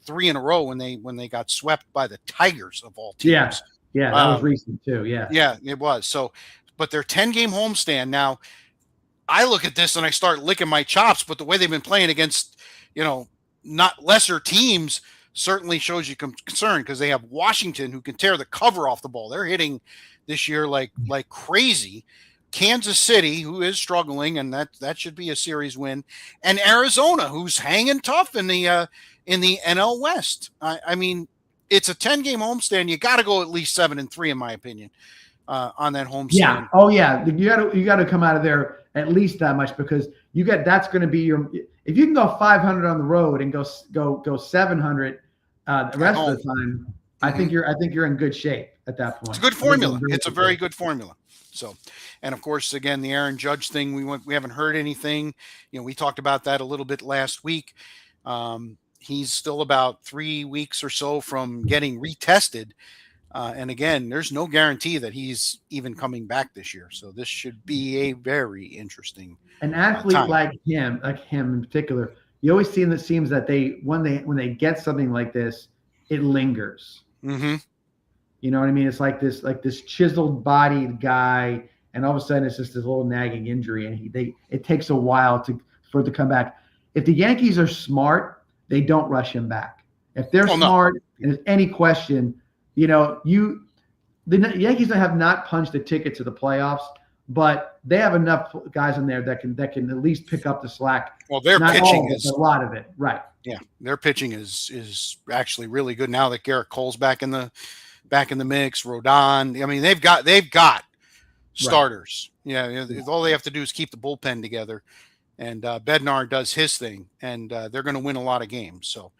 3 in a row when they got swept by the Tigers of all teams. Yeah, that was recent too. Yeah, it was. So, but their 10-game homestand now. I look at this and I start licking my chops, but the way they've been playing against, not lesser teams, certainly shows you concern, because they have Washington, who can tear the cover off the ball. They're hitting this year like crazy. Kansas City, who is struggling, and that should be a series win, and Arizona, who's hanging tough in the NL West. I mean, it's a 10-game homestand. You got to go at least 7-3, in my opinion, on that homestand. Yeah. Oh yeah. You got to come out of there at least that much, because that's going to be if you can go 500 on the road and go 700 the rest of the time, I think you're in good shape at that point. It's a good formula. It's a very good formula. So, and of course, again, the Aaron Judge thing, we haven't heard anything. We talked about that a little bit last week. He's still about 3 weeks or so from getting retested. And again, there's no guarantee that he's even coming back this year. So this should be a very interesting An athlete time. like him in particular, you always see in the seams that when they get something like this, it lingers. Mm-hmm. You know what I mean? It's like this chiseled bodied guy, and all of a sudden it's just this little nagging injury, and it takes a while for it to come back. If the Yankees are smart, they don't rush him back. If they're smart, and there's any question, the Yankees have not punched a ticket to the playoffs, but they have enough guys in there that can at least pick up the slack. Well, their pitching is a lot of it, right? Yeah, their pitching is actually really good now that Garrett Cole's back in the mix. Rodon, I mean, they've got starters. Right. Yeah, all they have to do is keep the bullpen together, and Bednar does his thing, and they're going to win a lot of games. So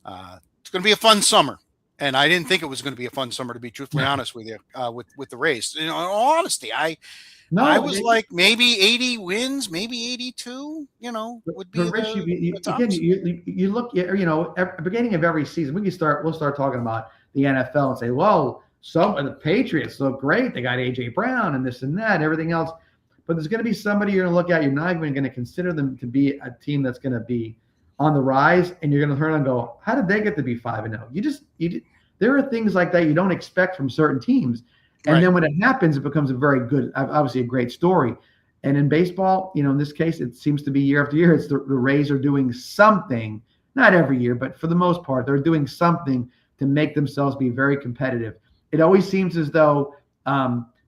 it's going to be a fun summer. And I didn't think it was going to be a fun summer, to be truthfully honest with you, with the Rays. In all honesty, I was like maybe 80 wins, maybe 82. Would be. But Rich, you look, at the beginning of every season, we'll start talking about the NFL and say, well, some of the Patriots look great. They got AJ Brown and this and that, everything else. But there's going to be somebody you're going to look at. You're not even going to consider them to be a team that's going to be on the rise, and you're going to turn and go, how did they get to be 5-0? There are things like that you don't expect from certain teams. And then when it happens, it becomes a very good, obviously a great story. And in baseball, in this case, it seems to be year after year. It's the Rays are doing something, not every year, but for the most part, they're doing something to make themselves be very competitive. It always seems as though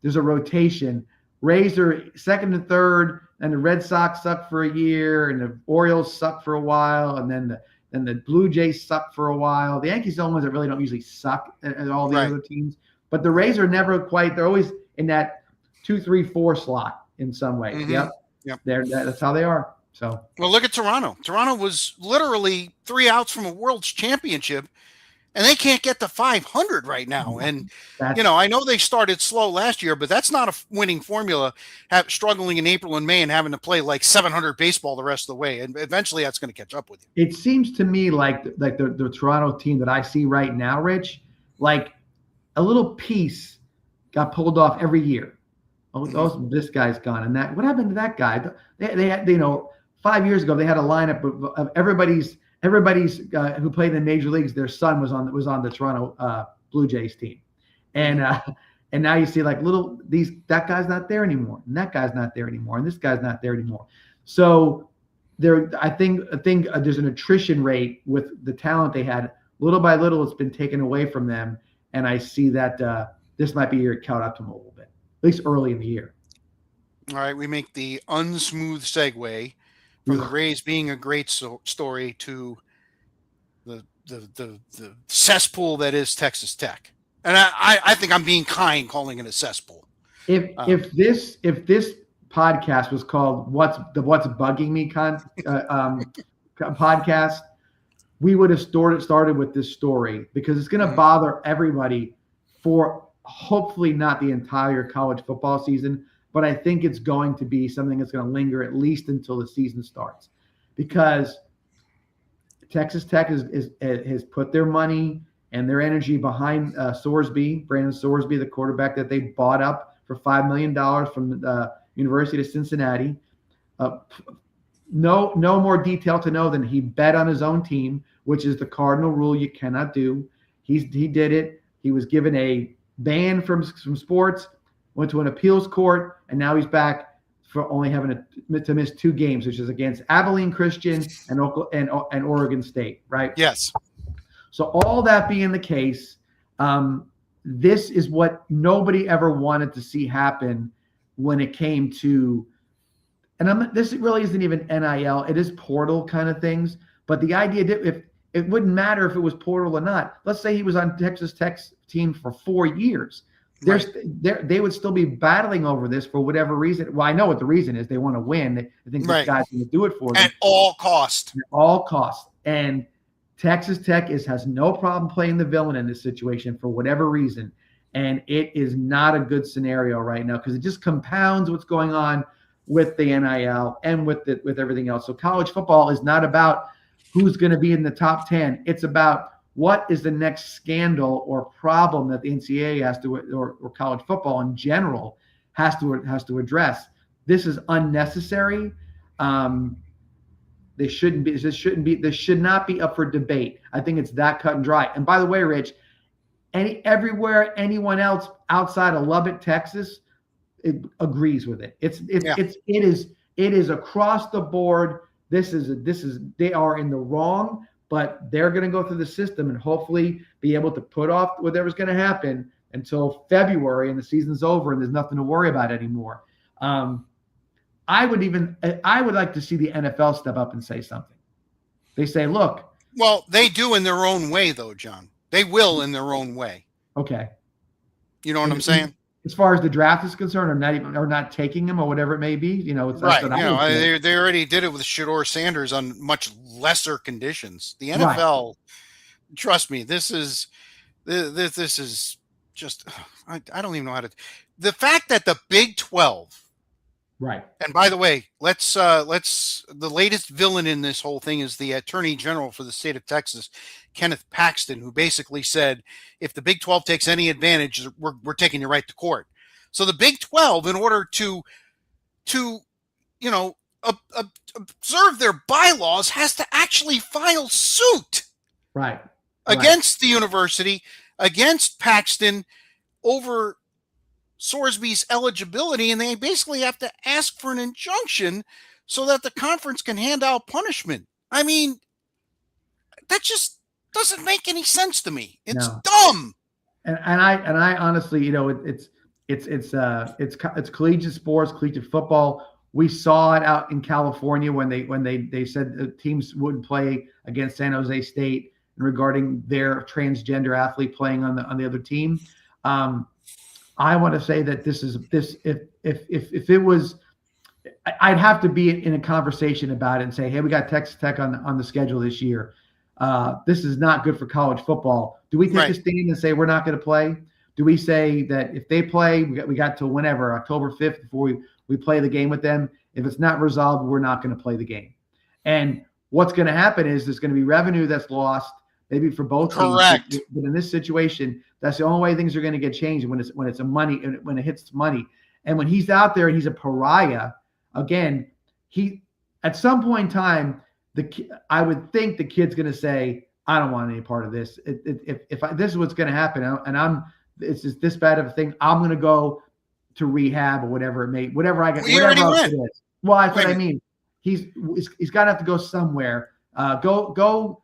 there's a rotation. Rays are second and third, and the Red Sox suck for a year, and the Orioles suck for a while, and then the Blue Jays suck for a while. The Yankees are the only ones that really don't usually suck at all the other teams. But the Rays are never quite – they're always in that 2, 3, 4 slot in some way. Mm-hmm. Yep. That's how they are. So, well, look at Toronto. Toronto was literally 3 outs from a World Championship, and they can't get to 500 right now. And, I know they started slow last year, but that's not a winning formula, struggling in April and May and having to play like 700 baseball the rest of the way. And eventually that's going to catch up with you. It seems to me like the Toronto team that I see right now, Rich, like a little piece got pulled off every year. Oh, this guy's gone. And that, what happened to that guy? They 5 years ago, they had a lineup of everybody's who played in the major leagues. Their son was on the Toronto Blue Jays team, and now you see like that guy's not there anymore, and that guy's not there anymore, and this guy's not there anymore. So I think there's an attrition rate with the talent they had. Little by little, it's been taken away from them, and I see that this might be a year to count up to them a little bit, at least early in the year. All right, we make the unsmooth segue from the Rays being a great story to the cesspool that is Texas Tech. And I think I'm being kind calling it a cesspool. If this podcast was called What's Bugging Me podcast, we would have started with this story, because it's going to bother everybody for hopefully not the entire college football season, but I think it's going to be something that's going to linger at least until the season starts, because Texas Tech has put their money and their energy behind Brandon Sorsby, the quarterback that they bought up for $5 million from the University of Cincinnati. No more detail to know than he bet on his own team, which is the cardinal rule you cannot do. He did it. He was given a ban from sports, went to an appeals court, and now he's back for only having to miss 2 games, which is against Abilene Christian and Oregon State, right? Yes. So all that being the case, this is what nobody ever wanted to see happen when it came to, and this really isn't even NIL, it is portal kind of things. But the idea, if it wouldn't matter if it was portal or not. Let's say he was on Texas Tech's team for 4 years. They would still be battling over this for whatever reason. Well, I know what the reason is. They want to win. They think this guy's going to do it for them. At all cost. At all cost. And Texas Tech has no problem playing the villain in this situation for whatever reason. And it is not a good scenario right now, because it just compounds what's going on with the NIL and with everything else. So college football is not about who's going to be in the top 10. It's about what is the next scandal or problem that the NCAA has to, or college football in general has to address. This is unnecessary. This should not be up for debate. I think it's that cut and dry. And by the way, Rich, everywhere anyone else outside of Lubbock, Texas, agrees with it. It is across the board. They are in the wrong, but they're going to go through the system and hopefully be able to put off whatever's going to happen until February and the season's over and there's nothing to worry about anymore. I would like to see the NFL step up and say something. They say, look. Well, they do in their own way, though, John. They will in their own way. Okay. You know what I'm saying? As far as the draft is concerned, or not taking him, or whatever it may be, it's right. They already did it with Shedeur Sanders on much lesser conditions. The NFL, trust me, this is just I don't even know how to. The fact that the Big 12. Right. And by the way, let's the latest villain in this whole thing is the Attorney General for the state of Texas, Kenneth Paxton, who basically said, if the Big 12 takes any advantage, we're taking you right to court. So the Big 12, in order to observe their bylaws, has to actually file suit against the university, against Paxton, over Sorsby's eligibility, and they basically have to ask for an injunction so that the conference can hand out punishment. I mean, that just doesn't make any sense to me. It's dumb. And I honestly, it's collegiate sports, collegiate football. We saw it out in California when they said the teams wouldn't play against San Jose State regarding their transgender athlete playing on the other team. I want to say that if it was, I'd have to be in a conversation about it and say, hey, we got Texas Tech on the schedule this year. This is not good for college football. Do we take a stand and say we're not going to play? Do we say that if they play, we got till whenever, October 5th, before we play the game with them? If it's not resolved, we're not going to play the game. And what's going to happen is there's going to be revenue that's lost, maybe for both teams. Correct. But in this situation, that's the only way things are going to get changed when it hits money. And when he's out there and he's a pariah, again, at some point in time, I would think the kid's going to say, I don't want any part of this. If this is what's going to happen, and it's just this bad of a thing, I'm going to go to rehab or whatever I get. We already went. Well, that's what I mean. He's got to have to go somewhere. Go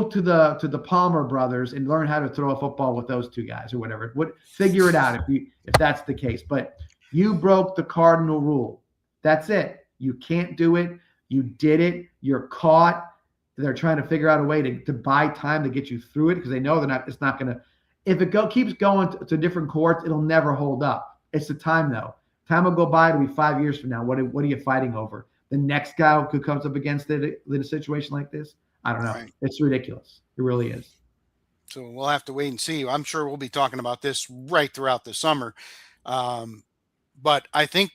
to the Palmer brothers and learn how to throw a football with those two guys or whatever. Figure it out if that's the case. But you broke the cardinal rule. That's it. You can't do it. You did it. You're caught. They're trying to figure out a way to buy time to get you through it because they know it's not going to. If it keeps going to different courts, it'll never hold up. It's the time though. Time will go by. It'll be 5 years from now. What are you fighting over? The next guy who comes up against it in a situation like this. I don't know. Right. It's ridiculous. It really is. So we'll have to wait and see. I'm sure we'll be talking about this right throughout the summer. But I think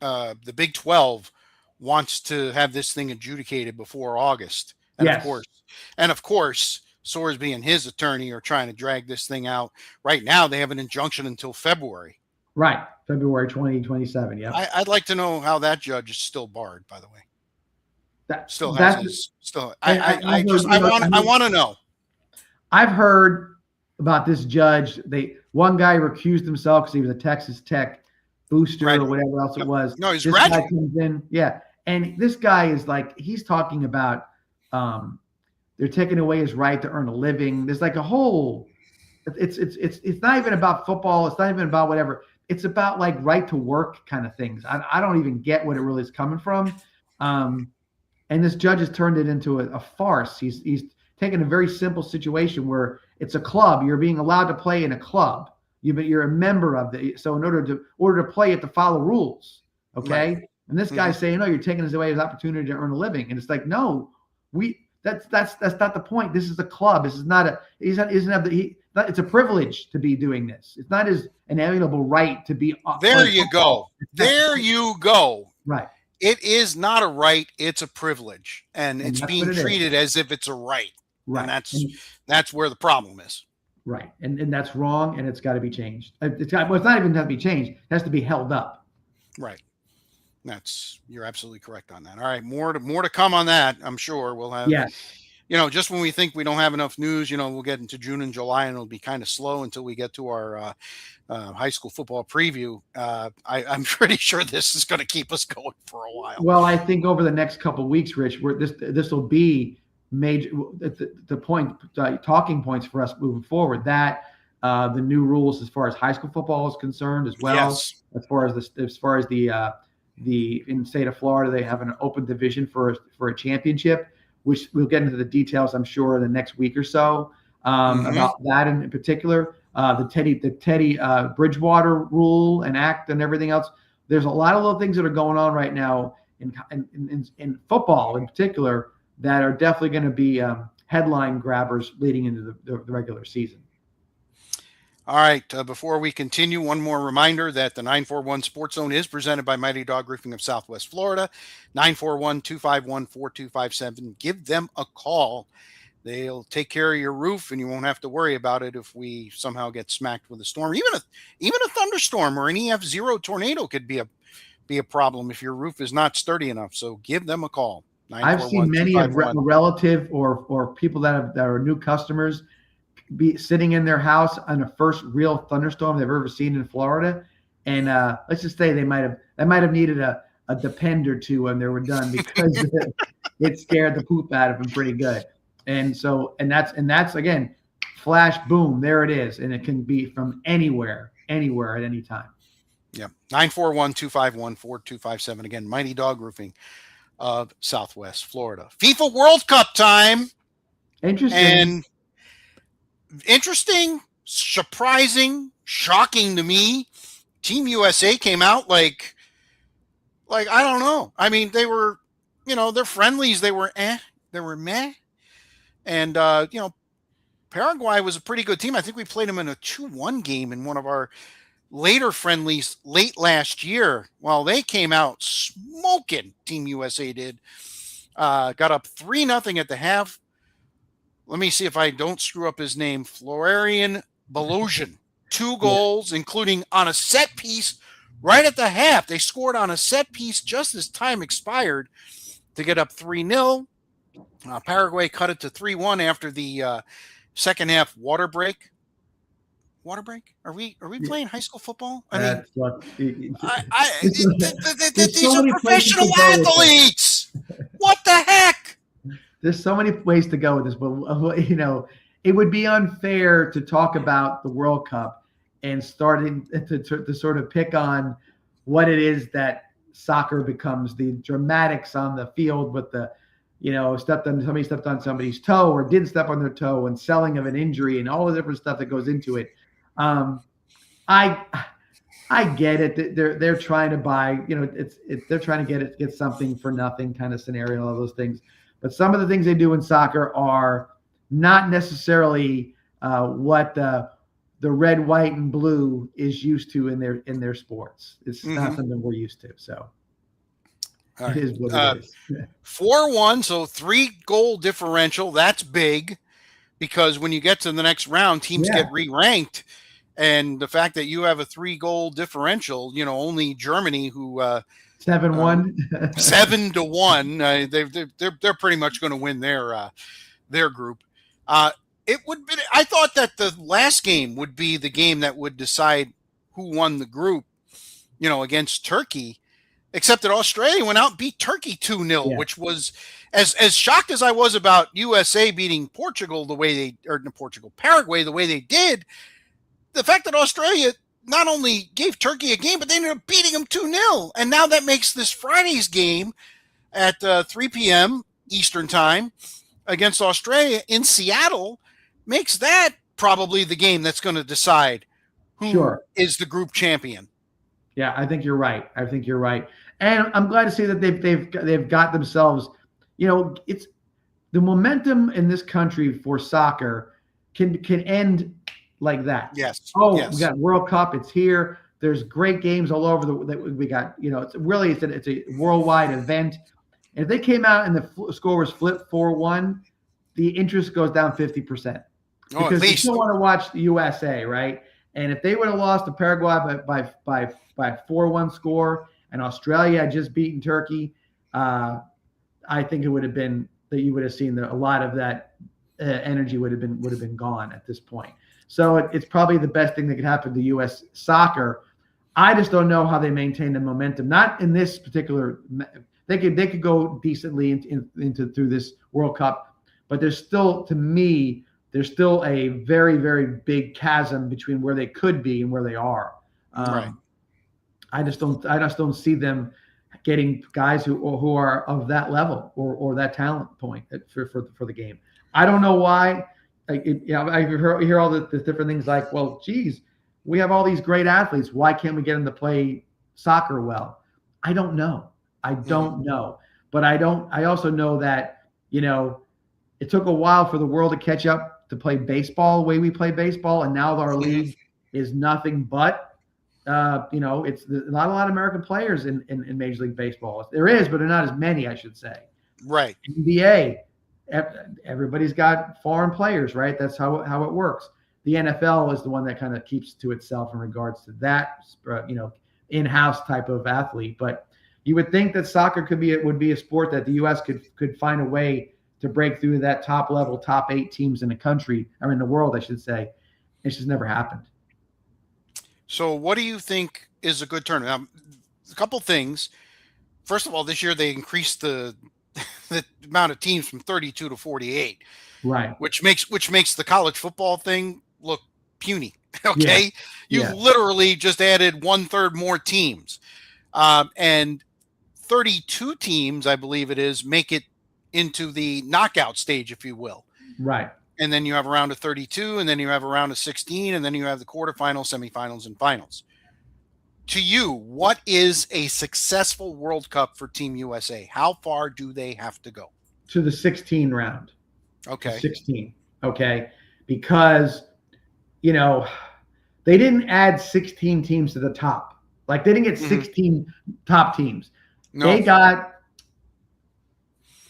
the Big 12 wants to have this thing adjudicated before August. And yes. Of course, Sorsby and his attorney are trying to drag this thing out. Right now, they have an injunction until February. Right. February 2027. Yeah. I'd like to know how that judge is still barred, by the way. I want to know. I've heard about this judge. One guy recused himself because he was a Texas Tech booster or whatever else it was. No, he's this graduate. Guy comes in, yeah, and this guy is like he's talking about they're taking away his right to earn a living. There's like a whole. It's not even about football. It's not even about whatever. It's about like right to work kind of things. I don't even get what it really is coming from. And this judge has turned it into a farce. He's taken a very simple situation where it's a club. You're being allowed to play in a club. You're a member of so in order to play, you have to follow rules. Okay. Right. And this guy's saying, no, you're taking away his opportunity to earn a living. And it's like, no, that's not the point. This is a club. This is not it's a privilege to be doing this. It's not his inalienable right to be. There you go. There you go. Right. It is not a right. It's a privilege, and it's being treated as if it's a right. Right. And that's where the problem is. Right. And that's wrong, and it's got to be changed. It's not even have to be changed. It has to be held up. Right. You're absolutely correct on that. All right. More to come on that. I'm sure we'll have. Yes. Just when we think we don't have enough news, we'll get into June and July, and it'll be kind of slow until we get to our high school football preview. I'm pretty sure this is going to keep us going for a while. Well, I think over the next couple of weeks, Rich, this will be major talking points for us moving forward. That the new rules as far as high school football is concerned, as well. Yes. As far as the in the state of Florida, they have an open division for a championship, which we'll get into the details, I'm sure, in the next week or so about that in particular. The Teddy Bridgewater rule and act and everything else. There's a lot of little things that are going on right now in football in particular that are definitely going to be headline grabbers leading into the regular season. All right. Before we continue, one more reminder that the 941 Sports Zone is presented by Mighty Dog Roofing of Southwest Florida. 941-251-4257. Give them a call. They'll take care of your roof, and you won't have to worry about it if we somehow get smacked with a storm. Even a thunderstorm or an EF0 tornado could be a problem if your roof is not sturdy enough. So give them a call. I've seen many of relative or people that are new customers be sitting in their house on the first real thunderstorm they've ever seen in Florida, and let's just say they might have needed a depend or two when they were done because it scared the poop out of them pretty good. And that's again, flash boom, there it is, and it can be from anywhere at any time. Yeah, 941-251-4257. Again, Mighty Dog Roofing of Southwest Florida. FIFA World Cup time. Interesting, surprising, shocking to me. Team USA came out like I don't know. I mean, they were, their friendlies, they were meh. And Paraguay was a pretty good team. I think we played them in a 2-1 game in one of our later friendlies late last year. Well, they came out smoking. Team USA did. Got up 3-0 at the half. Let me see if I don't screw up his name. Florian Balogun. 2 goals, including on a set piece right at the half. They scored on a set piece just as time expired to get up 3-0. Paraguay cut it to 3-1 after the second half water break. Water break? Are we playing high school football? I mean, these are professional athletes. What the heck? There's so many ways to go with this, but it would be unfair to talk about the World Cup and starting to sort of pick on what it is that soccer becomes, the dramatics on the field with the somebody stepped on somebody's toe or didn't step on their toe, and selling of an injury and all the different stuff that goes into it. I get it. They're trying to buy, they're trying to get something for nothing kind of scenario, all those things. But some of the things they do in soccer are not necessarily what the red, white, and blue is used to in their sports. It's not something we're used to. So right. It is what it is. 4-1, so 3-goal differential. That's big, because when you get to the next round, teams get re-ranked. And the fact that you have a 3-goal differential, only Germany, who 7-1, 7-1, they're pretty much going to win their group. It would be. I thought that the last game would be the game that would decide who won the group, against Turkey. Except that Australia went out and beat Turkey 2-0, which was as shocked as I was about USA beating Portugal Paraguay the way they did. The fact that Australia not only gave Turkey a game, but they ended up beating them 2-0. And now that makes this Friday's game at 3 p.m. Eastern time against Australia in Seattle makes that probably the game that's going to decide who is the group champion. Yeah, I think you're right. And I'm glad to see that they've got themselves, it's the momentum in this country for soccer can end like that. Yes. We got World Cup. It's here. There's great games all over we got, it's a worldwide event. And if they came out and the score was flipped 4-1, the interest goes down 50%. Because you still want to watch the USA, right? And if they would have lost to Paraguay by 4-1 score, and Australia had just beaten Turkey, I think it would have been that you would have seen a lot of that energy would have been gone at this point. So it's probably the best thing that could happen to U.S. soccer. I just don't know how they maintain the momentum. Not in this particular. They could go decently into through this World Cup, but there's still, to me, a very, very big chasm between where they could be and where they are. Right. I just don't see them getting guys who are of that level or that talent point for the game. I don't know why. I hear all the different things like, well, geez, we have all these great athletes. Why can't we get them to play soccer well? I don't know. But I also know that, it took a while for the world to catch up to play baseball the way we play baseball. And now our league is nothing but, it's not a lot of American players in Major League Baseball. There is, but they're not as many, I should say. Right. NBA, everybody's got foreign players, right? That's how it works. The NFL is the one that kind of keeps to itself in regards to that, in-house type of athlete. But you would think that soccer would be a sport that the U.S. could find a way to break through that top level, top 8 teams in the country, or in the world, I should say. It's just never happened. So what do you think is a good tournament? Now, a couple things. First of all, this year they increased the amount of teams from 32 to 48. Right. Which makes the college football thing look puny. Okay. Yeah. You've literally just added 1/3 more teams. And 32 teams, I believe it is, make it into the knockout stage, if you will. Right. And then you have a round of 32, and then you have a round of 16, and then you have the quarterfinals, semifinals, and finals. To you, what is a successful World Cup for Team USA? How far do they have to go? To the 16 round. Okay. 16. Okay. Because, they didn't add 16 teams to the top. Like, they didn't get 16 top teams. No. They got,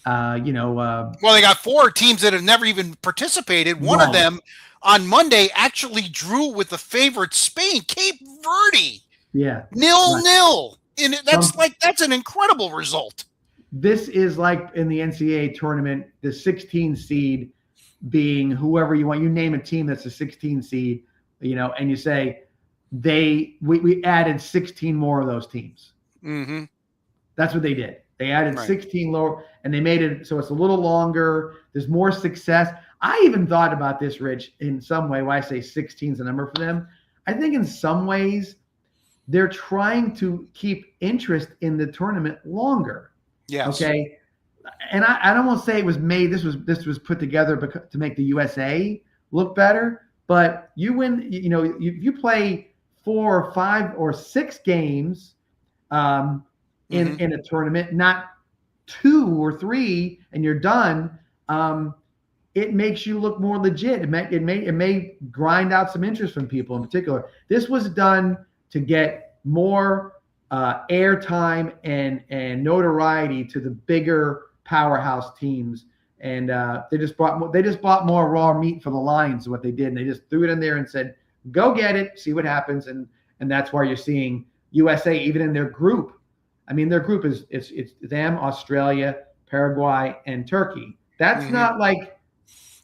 well, they got 4 teams that have never even participated. One of them on Monday actually drew with the favorite Spain, Cape Verde. Yeah. 0-0. And that's an incredible result. This is like in the NCAA tournament, the 16 seed being whoever you want. You name a team that's a 16 seed, and you say we added 16 more of those teams. Mm-hmm. That's what they did. They added 16 lower, and they made it so it's a little longer. There's more success. I even thought about this, Rich, in some way, why I say 16 is a number for them. I think in some ways they're trying to keep interest in the tournament longer. Yes. Okay. and I don't want to say it was made. This was put together to make the USA look better. But you win. You play 4 or 5 or 6 games in a tournament, not 2 or 3, and you're done. It makes you look more legit. It may grind out some interest from people in particular. This was done to get more airtime and notoriety to the bigger powerhouse teams, and they just bought more raw meat for the Lions. Is what they did, and they just threw it in there and said, "Go get it, see what happens." And that's why you're seeing USA even in their group. I mean, their group is it's them, Australia, Paraguay, and Turkey. That's not like.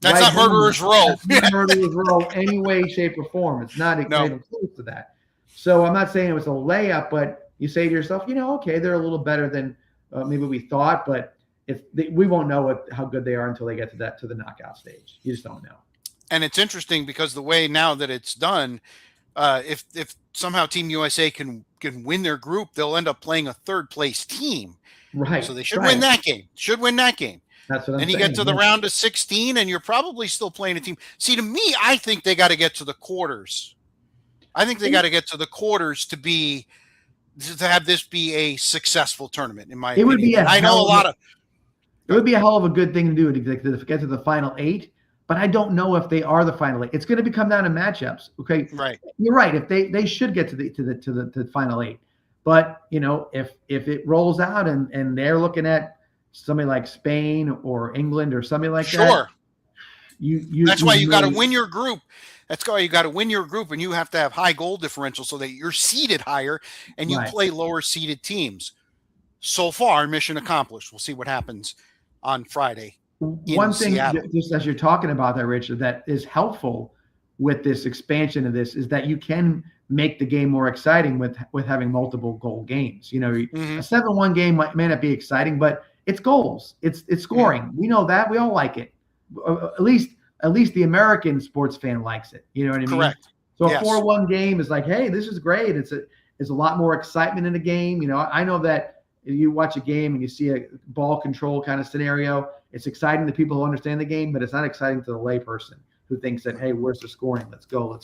That's not murderer's row. That's not murderer's row any way, shape, or form. It's not even close to that. So I'm not saying it was a layup, but you say to yourself, okay, they're a little better than maybe we thought, but we won't know how good they are until they get to the knockout stage. You just don't know. And it's interesting because the way now that it's done, if somehow Team USA can win their group, they'll end up playing a third place team. Right. So they should win that game. That's what I'm saying. And you get to the round of 16, and you're probably still playing a team. See, to me, I think they got to get to the quarters. I think they got to get to the quarters to have this be a successful tournament. In my opinion, would be. It would be a hell of a good thing to do to get to the final 8. But I don't know if they are the final 8. It's going to come down to matchups. Okay, right? You're right. If they should get to the final 8, but if it rolls out and they're looking at somebody like Spain or England or something like that. That's why you got to win your group. That's why you got to win your group, and you have to have high goal differential so that you're seeded higher and you play lower seeded teams. So far, mission accomplished. We'll see what happens on Friday. One thing, just as you're talking about that, Richard, that is helpful with this expansion of this is that you can make the game more exciting with having multiple goal games. A 7-1 game may not be exciting, but it's goals. It's scoring. Yeah. We know that. We all like it. At least the American sports fan likes it. You know what I mean? Correct. So a 4-1 game is like, hey, this is great. It's a lot more excitement in the game. I know that if you watch a game and you see a ball control kind of scenario, it's exciting to people who understand the game, but it's not exciting to the layperson who thinks that, hey, where's the scoring? Let's go.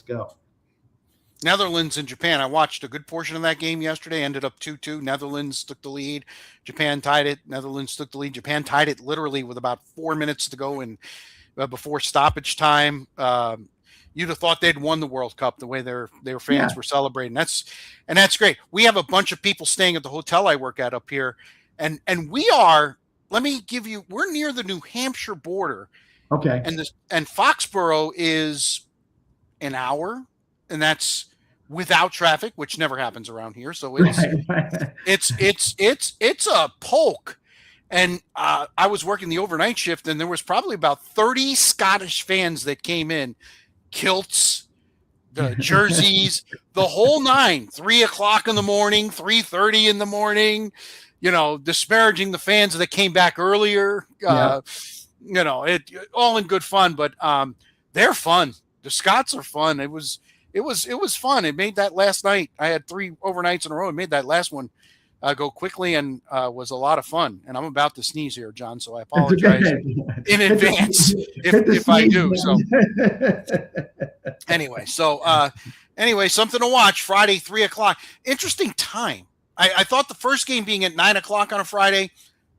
Netherlands and Japan. I watched a good portion of that game yesterday. Ended up 2-2. Netherlands took the lead. Japan tied it. Netherlands took the lead. Japan tied it literally with about 4 minutes to go and before stoppage time. You'd have thought they'd won the World Cup the way their fans were celebrating. That's great. We have a bunch of people staying at the hotel I work at up here, and we are. Let me give you. We're near the New Hampshire border. Okay. And Foxborough is an hour, and that's without traffic, which never happens around here. So it's a poke. And I was working the overnight shift, and there was probably about 30 Scottish fans that came in, kilts, the jerseys, the whole 9. 3:00 in the morning, 3:30 in the morning. Disparaging the fans that came back earlier. It all in good fun, but they're fun. The Scots are fun. It was fun. It made that last night. I had 3 overnights in a row. It made that last one go quickly and was a lot of fun. And I'm about to sneeze here, John, so I apologize in advance if I do. So anyway, something to watch Friday, 3:00. Interesting time. I thought the first game being at 9:00 on a Friday,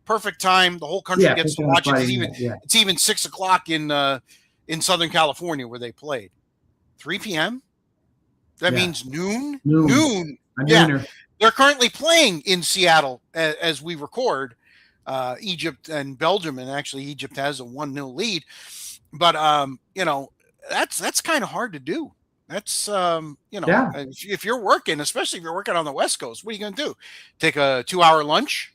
perfect time. The whole country gets to watch it. It's even 6:00 in Southern California where they played. 3 p.m. That means noon. Noon. Yeah. They're currently playing in Seattle as we record. Egypt and Belgium, and actually Egypt has a 1-0 lead. But that's kind of hard to do. That's if you're working, especially if you're working on the West Coast, what are you going to do? Take a 2-hour lunch?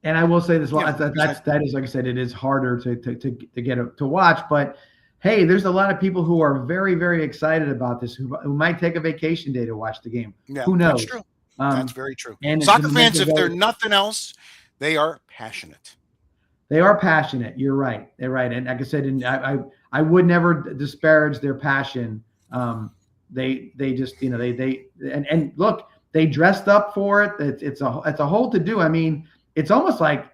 And I will say this: that is, like I said, it is harder to get to watch. But hey, there's a lot of people who are very, very excited about this who might take a vacation day to watch the game. Yeah, who knows? That's true. That's very true. And soccer fans, if they're nothing else, they are passionate. They are passionate. You're right. They're right. And like I said, and I would never disparage their passion. They just and look, they dressed up for it. It's a whole to do. I mean, it's almost like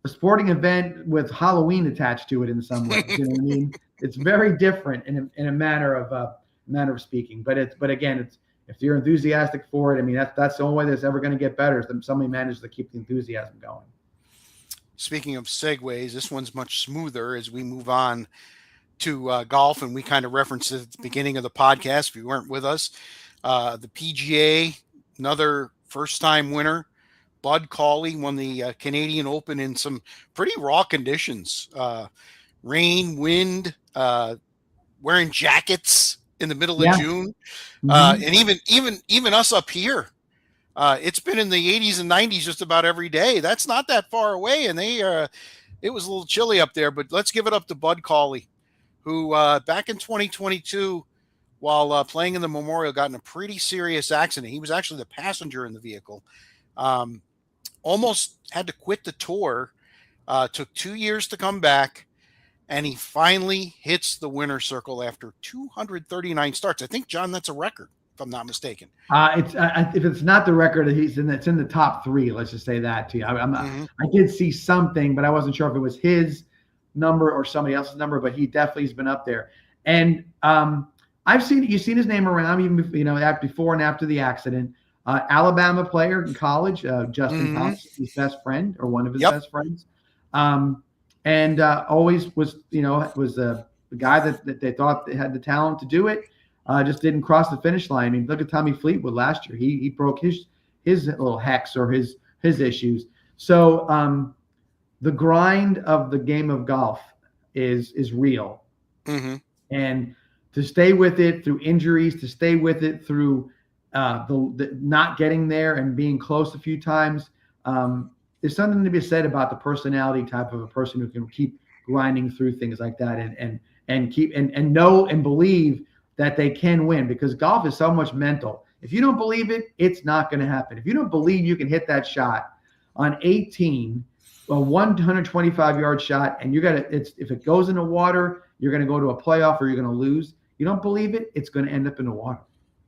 a sporting event with Halloween attached to it in some ways. You know what I mean? It's very different in a manner of speaking. But again, if you're enthusiastic for it, I mean that's the only way that's ever going to get better is that somebody manages to keep the enthusiasm going. Speaking of segues, this one's much smoother as we move on to golf, and we kind of referenced it at the beginning of the podcast. If you weren't with us, the PGA, another first-time winner. Bud Cauley won the Canadian Open in some pretty raw conditions. Rain, wind, wearing jackets in the middle of June. And even us up here, it's been in the 80s and 90s just about every day. That's not that far away, and it was a little chilly up there. But let's give it up to Bud Cauley, who back in 2022, while playing in the Memorial, got in a pretty serious accident. He was actually the passenger in the vehicle. Almost had to quit the tour. Took 2 years to come back, and he finally hits the winner's circle after 239 starts. I think, John, that's a record, if I'm not mistaken. If it's not the record, it's in the top three. Let's just say that to you. I did see something, but I wasn't sure if it was his number or somebody else's number. But he definitely has been up there. And you've seen his name around, even before and after the accident. Alabama player in college, Justin Thomas, his best friend or one of his best friends, and always was the guy that they thought had the talent to do it, just didn't cross the finish line. I mean, look at Tommy Fleetwood last year; he broke his little hex or his issues. So the grind of the game of golf is real, and to stay with it through injuries, to stay with it through the not getting there and being close a few times. There's something to be said about the personality type of a person who can keep grinding through things like that and know and believe that they can win, because golf is so much mental. If you don't believe it, it's not going to happen. If you don't believe you can hit that shot on 18, a 125-yard shot, and if it goes in the water, you're going to go to a playoff or you're going to lose. You don't believe it, it's going to end up in the water.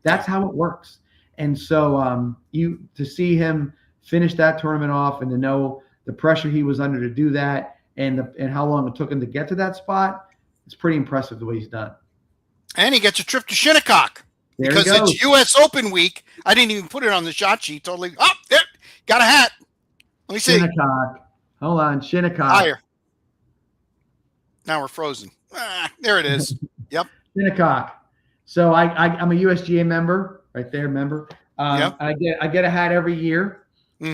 That's how it works. And so to see him finish that tournament off and to know the pressure he was under to do that and how long it took him to get to that spot, it's pretty impressive the way he's done. And he gets a trip to Shinnecock because it's U.S. Open week. I didn't even put it on the shot sheet. Totally. Oh, there, got a hat. Let me see. Shinnecock. Hold on, Shinnecock. Higher. Now we're frozen. There it is. Yep. Shinnecock. So I'm a USGA member, right there, member. I get a hat every year with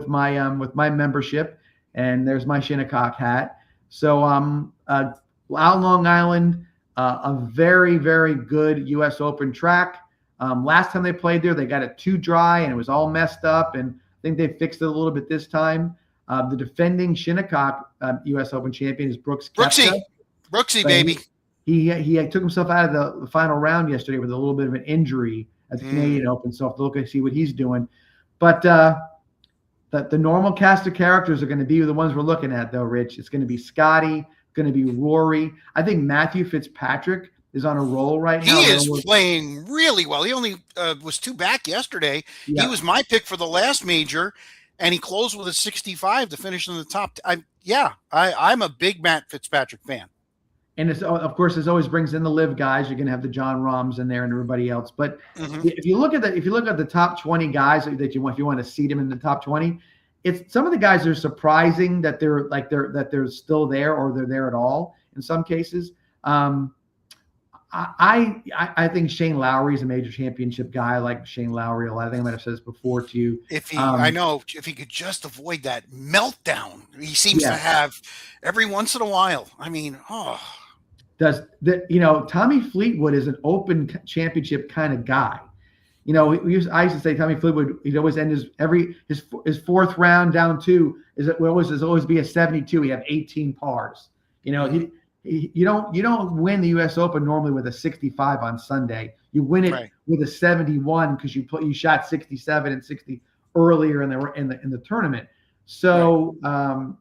my membership, and there's my Shinnecock hat. So out Long Island, a very, very good U.S. Open track. Last time they played there, they got it too dry and it was all messed up, and I think they fixed it a little bit this time. The defending Shinnecock U.S. Open champion is Brooks Koepka. Brooksy, baby. He took himself out of the final round yesterday with a little bit of an injury at the Canadian Open, so I'll have to look and see what he's doing. But the normal cast of characters are going to be the ones we're looking at, though, Rich. It's going to be Scotty, going to be Rory. I think Matthew Fitzpatrick is on a roll right now. He is playing really well. He only was 2 back yesterday. Yeah. He was my pick for the last major, and he closed with a 65 to finish in the top. I'm a big Matt Fitzpatrick fan. And of course, it always brings in the live guys. You're going to have the John Rahms in there and everybody else. But if you look at the top 20 guys if you want to seed them in the top 20, it's some of the guys are surprising that they're still there or they're there at all in some cases. I think Shane Lowry is a major championship guy. I like Shane Lowry a lot. I think I might have said this before to you. If he could just avoid that meltdown he seems to have every once in a while. I mean, Tommy Fleetwood is an Open championship kind of guy. I used to say Tommy Fleetwood, he'd always end his fourth round down two is always be a 72. He have 18 pars. You don't win the U.S. Open normally with a 65 on Sunday. You win it with a 71 because you shot 67 and 60 earlier in the tournament. So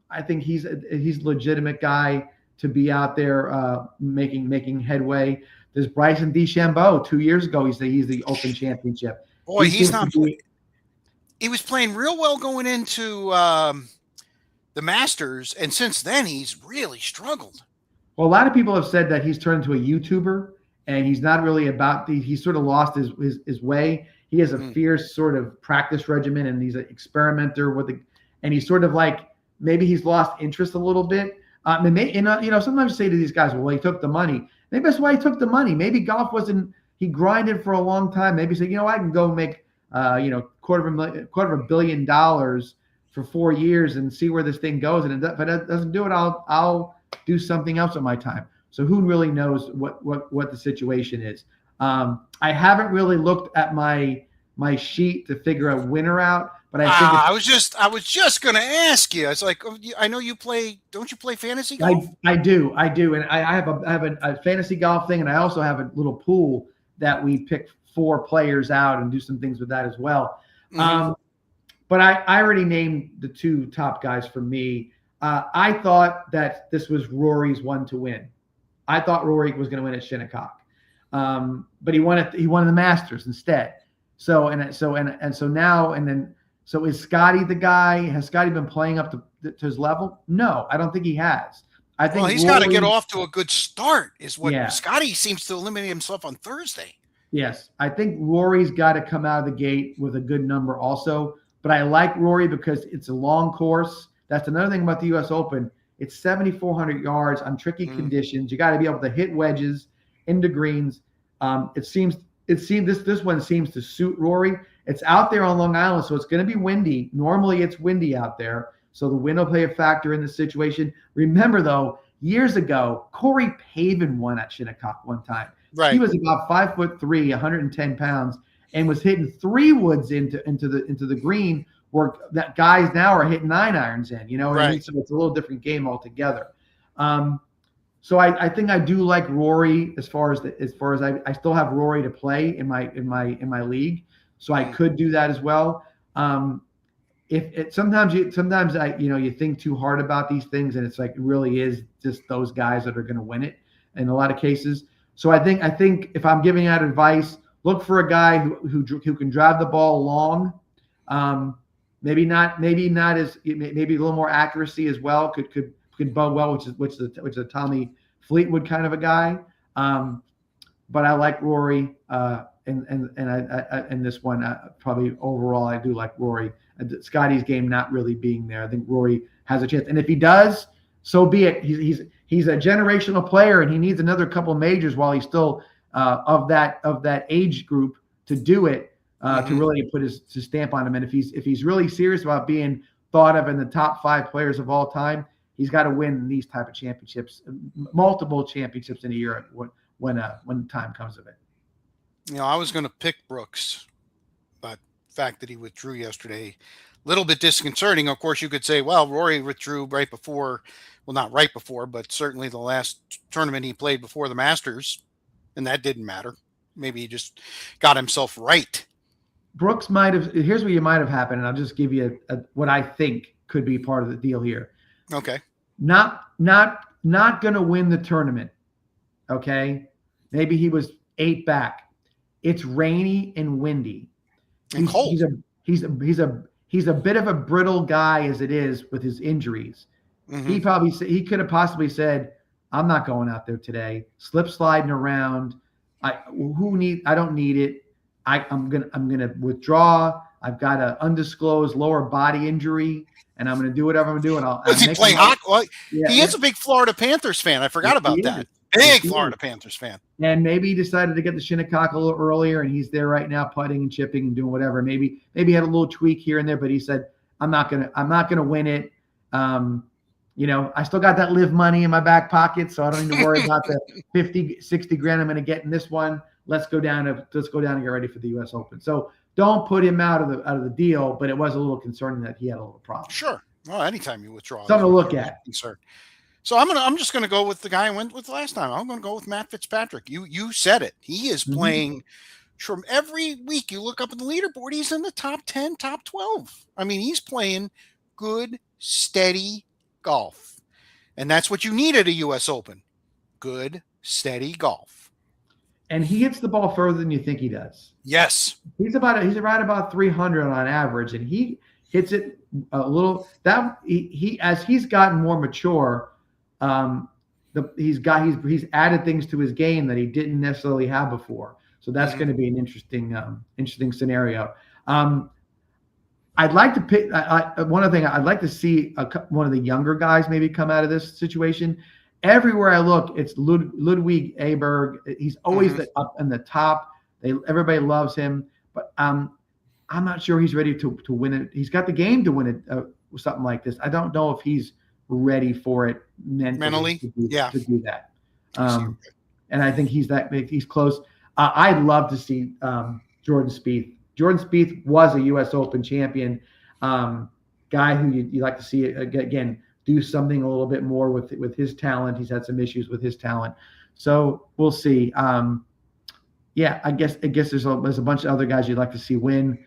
I think he's a legitimate guy to be out there making headway. There's Bryson DeChambeau. 2 years ago, he's the Open championship. Boy, he's not. He was playing real well going into the Masters, and since then he's really struggled. Well, a lot of people have said that he's turned into a YouTuber, and he's not really about he's sort of lost his way. He has a fierce sort of practice regimen, and he's an experimenter and he's sort of like, maybe he's lost interest a little bit. Sometimes you say to these guys, well, he took the money. Maybe that's why he took the money. Maybe golf wasn't, he grinded for a long time. Maybe he said, I can go make, $250 million for 4 years and see where this thing goes. And if it doesn't do it, I'll do something else with my time. So who really knows what the situation is? I haven't really looked at my sheet to figure a winner out, but I was just going to ask you. It's like, I know you play. Don't you play fantasy golf? I do, and I have a fantasy golf thing, and I also have a little pool that we pick 4 players out and do some things with that as well. But I already named the 2 top guys for me. I thought that this was Rory's one to win. I thought Rory was going to win at Shinnecock, but he won the Masters instead. So is Scotty the guy? Has Scotty been playing up to his level? No, I don't think he has. I think he's got to get off to a good start. Is what Scotty seems to eliminate himself on Thursday. Yes, I think Rory's got to come out of the gate with a good number also. But I like Rory because it's a long course. That's another thing about the U.S. Open. It's 7,400 yards on tricky conditions. You got to be able to hit wedges into greens. It seems this one seems to suit Rory. It's out there on Long Island, so it's going to be windy. Normally, it's windy out there, so the wind will play a factor in the situation. Remember, though, years ago, Corey Pavin won at Shinnecock one time. Right. He was about 5'3", 110 pounds, and was hitting 3 woods into the green, where that guys now are hitting 9 irons in. You know what I mean? So it's a little different game altogether. So I think I do like Rory as far as I still have Rory to play in my league, so I could do that as well. Sometimes you think too hard about these things, and it's like it really is just those guys that are going to win it in a lot of cases. So I think if I'm giving out advice, look for a guy who can drive the ball long. Maybe a little more accuracy as well could bode well, which is a Tommy Fleetwood kind of a guy. But I like Rory, and this one probably overall I do like Rory. Scotty's game not really being there. I think Rory has a chance, and if he does, so be it. He's a generational player, and he needs another couple majors while he's still of that age group to do it. To really put his stamp on him. And if he's really serious about being thought of in the top 5 players of all time, he's got to win these type of championships, multiple championships in a year when time comes of it. I was going to pick Brooks, but the fact that he withdrew yesterday, a little bit disconcerting. Of course, you could say, well, Rory withdrew right before, well, not right before, but certainly the last tournament he played before the Masters, and that didn't matter. Maybe he just got himself right. Brooks here's what you might have happened, and I'll just give you what I think could be part of the deal here. Okay. Not going to win the tournament. Okay. Maybe he was 8 back. It's rainy and windy. And cold. He's a bit of a brittle guy as it is with his injuries. He could have possibly said, I'm not going out there today. Slip sliding around. I don't need it. I'm gonna withdraw. I've got an undisclosed lower body injury, and I'm gonna do whatever I'm doing. Is he playing hockey? Well, he is a big Florida Panthers fan. I forgot about that. Big Florida Panthers fan. And maybe he decided to get the Shinnecock a little earlier, and he's there right now, putting and chipping and doing whatever. Maybe he had a little tweak here and there, but he said, I'm not gonna win it. I still got that live money in my back pocket, so I don't need to worry about the 50, 60 grand I'm going to get in this one. Let's go down and get ready for the U.S. Open. So don't put him out of the deal, but it was a little concerning that he had a little problem. Sure. Well, anytime you withdraw, something to look at. Concern. So I'm just going to go with the guy I went with last time. I'm going to go with Matt Fitzpatrick. You said it. He is playing from every week. You look up at the leaderboard, he's in the top 10, top 12. I mean, he's playing good, steady golf. And that's what you need at a U.S. Open. Good, steady golf. And he hits the ball further than you think he does. Yes. He's right about 300 on average, and he hits it a little. That he as he's gotten more mature, he's added things to his game that he didn't necessarily have before. So that's going to be an interesting scenario. I'd like to pick one other thing. I'd like to see one of the younger guys maybe come out of this situation. Everywhere I look, it's Ludwig Aberg. He's always up in the top. Everybody loves him, but I'm not sure he's ready to win it. He's got the game to win it, something like this. I don't know if he's ready for it mentally to do that. And I think he's close. I'd love to see Jordan Spieth. Jordan Spieth was a U.S. Open champion, guy who you like to see again do something a little bit more with his talent. He's had some issues with his talent, so we'll see. I guess there's a bunch of other guys you'd like to see win.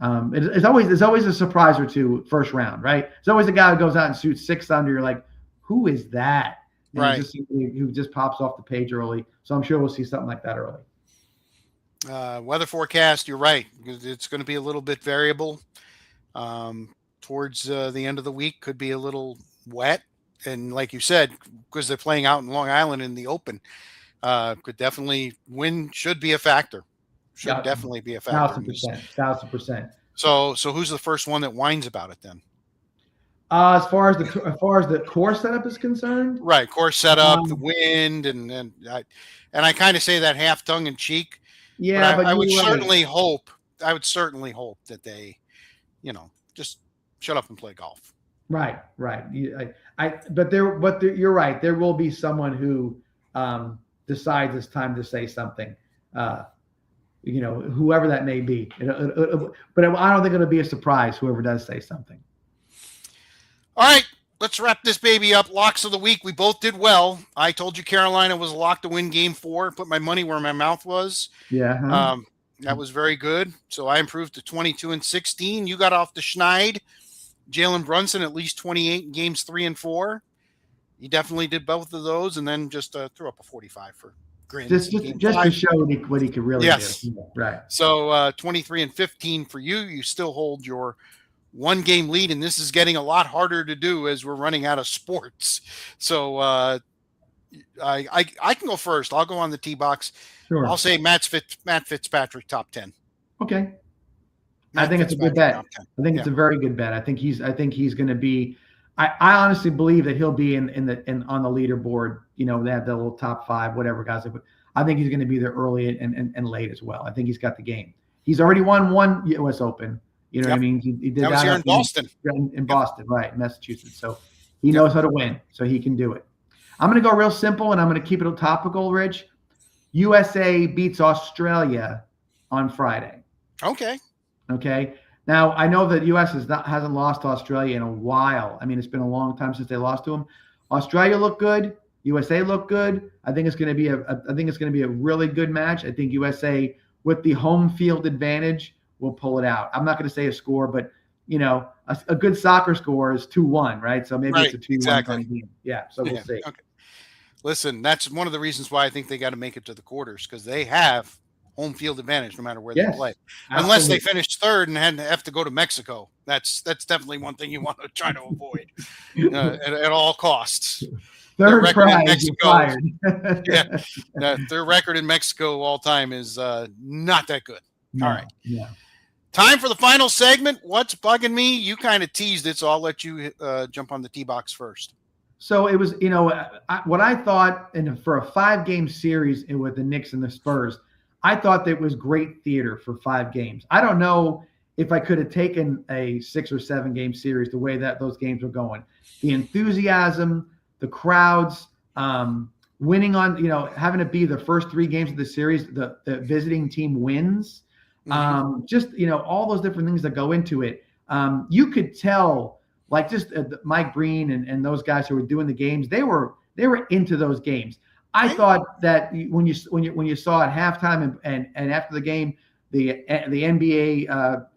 It's always a surprise or two first round, right? It's always a guy who goes out and shoots 6 under. You're like, who is that? And right? Who just pops off the page early. So I'm sure we'll see something like that early. Weather forecast, you're right. It's going to be a little bit variable. Towards the end of the week, could be a little wet. And like you said, because they're playing out in Long Island in the Open, could definitely wind should be a factor. Definitely be a factor. 1,000%. So who's the first one that whines about it then? As far as the course setup is concerned, right? Course setup, the wind, and I kind of say that half tongue in cheek. Yeah, but I would certainly hope. I would certainly hope that they, just shut up and play golf. Right. But you're right. There will be someone who decides it's time to say something. Whoever that may be. But I don't think it'll be a surprise. Whoever does say something. All right. Let's wrap this baby up. Locks of the week. We both did well. I told you Carolina was a lock to win Game 4. Put my money where my mouth was. Yeah. That was very good. So I improved to 22-16. You got off the schneid. Jalen Brunson at least 28 in games 3 and 4. You definitely did both of those, and then just threw up a 45 for Grins. Just to show what he could really do. Right. So 23-15 for you. You still hold your 1-game lead, and this is getting a lot harder to do as we're running out of sports. So I can go first. I'll go on the tee box. Sure. I'll say Matt Fitzpatrick top 10. Okay. I think it's a good bet. I think it's a very good bet. I think he's going to be. I honestly believe that he'll be on the leaderboard. They have the little top 5, whatever guys. I think he's going to be there early and late as well. I think he's got the game. He's already won 1 U.S. Open. You know what I mean? He did that here in Boston. In Boston, right, Massachusetts. So he knows how to win. So he can do it. I'm going to go real simple, and I'm going to keep it topical, Rich. USA beats Australia on Friday. Okay. Now, I know that U.S. hasn't lost to Australia in a while. I mean, it's been a long time since they lost to them. Australia looked good. USA looked good. I think it's going to be a really good match. I think USA, with the home field advantage, will pull it out. I'm not going to say a score, but a good soccer score is 2-1, right? So maybe it's a 2-1 kind of game. Yeah. So we'll see. Okay. Listen, that's one of the reasons why I think they got to make it to the quarters, because they have home field advantage no matter where they play. Absolutely. Unless they finish third and have to go to Mexico. That's definitely one thing you want to try to avoid at all costs. Third prize, fired. Their record in Mexico all time is not that good. No, all right. Yeah. Time for the final segment. What's bugging me? You kind of teased it, so I'll let you jump on the tee box first. So it was, what I thought, and for a 5-game series with the Knicks and the Spurs, I thought that was great theater for 5 games. I don't know if I could have taken a 6 or 7 game series the way that those games were going. The enthusiasm, the crowds, winning on, having to be the first 3 games of the series, the visiting team wins. Just, all those different things that go into it. You could tell, like just Mike Breen and those guys who were doing the games, they were into those games. I thought that when you saw at halftime and after the game, the NBA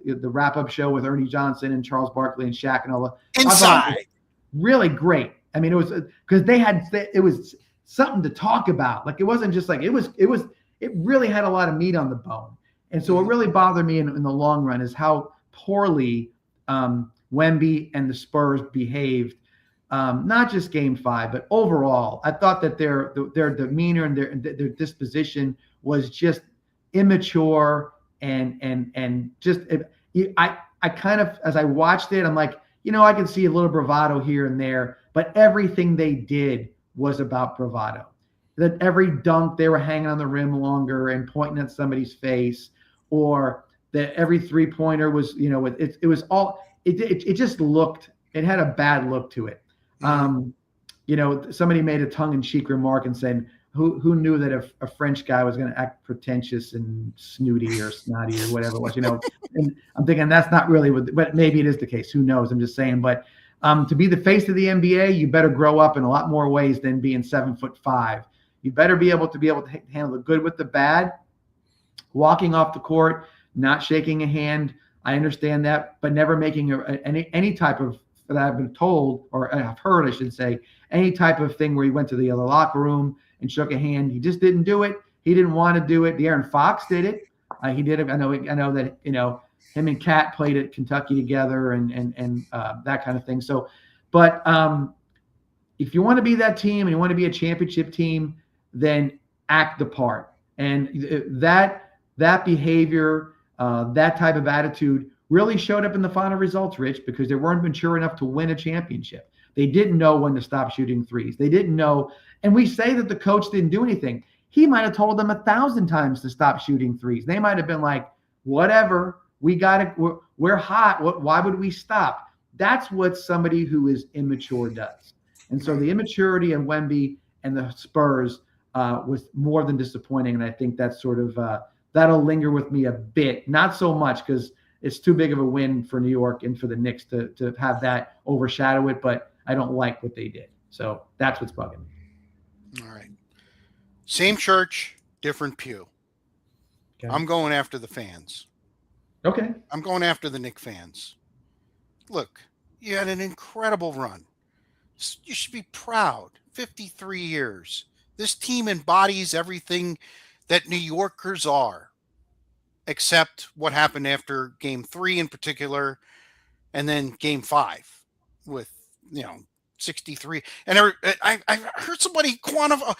the wrap up show with Ernie Johnson and Charles Barkley and Shaq and all that, inside, really great. I mean, it was because it was something to talk about. Like it wasn't just like it really had a lot of meat on the bone. And so what really bothered me in the long run is how poorly Wemby and the Spurs behaved, not just Game 5, but overall. I thought that their demeanor and their disposition was just immature and just I kind of, as I watched it, I'm like, I can see a little bravado here and there, but everything they did was about bravado. That every dunk they were hanging on the rim longer and pointing at somebody's face, or that every 3-pointer was, it was all, it just looked, it had a bad look to it. Somebody made a tongue-in-cheek remark and said, who knew that a French guy was going to act pretentious and snooty or snotty or whatever it was, and I'm thinking that's not really but maybe it is the case. Who knows? I'm just saying. But to be the face of the NBA, you better grow up in a lot more ways than being 7'5". You better be able to handle the good with the bad, walking off the court, not shaking a hand. I understand that, but never making any type of, that I've been told, or I've heard, I should say, any type of thing where he went to the other locker room and shook a hand. He just didn't do it. He didn't want to do it. De'Aaron Fox did it. He did it. I know that, him and Kat played at Kentucky together and that kind of thing. So, but if you want to be that team and you want to be a championship team, then act the part. And that behavior, that type of attitude really showed up in the final results, Rich, because they weren't mature enough to win a championship. They didn't know when to stop shooting threes. They didn't know. And we say that the coach didn't do anything. He might have told them 1,000 times to stop shooting threes. They might have been like, whatever, we're hot. Why would we stop? That's what somebody who is immature does. And so the immaturity of Wemby and the Spurs was more than disappointing. And I think that's sort of, that'll linger with me a bit. Not so much because it's too big of a win for New York and for the Knicks to have that overshadow it, but I don't like what they did. So that's what's bugging me. All right. Same church, different pew. Okay. I'm going after the fans. Okay. I'm going after the Knicks fans. Look, you had an incredible run. You should be proud. 53 years. This team embodies everything that New Yorkers are, except what happened after Game 3 in particular, and then Game 5 with, 63. And I heard somebody quantify,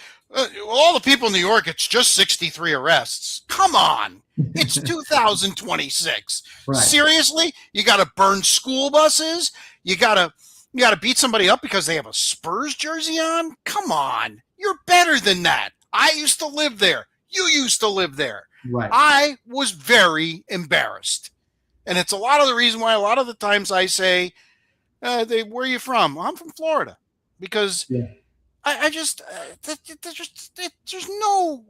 all the people in New York, it's just 63 arrests. Come on. It's 2026. Right. Seriously? You got to burn school buses? You got to beat somebody up because they have a Spurs jersey on? Come on. You're better than that. I used to live there. You used to live there. Right. I was very embarrassed. And it's a lot of the reason why a lot of the times I say, where are you from? I'm from Florida. Because I just, there's no,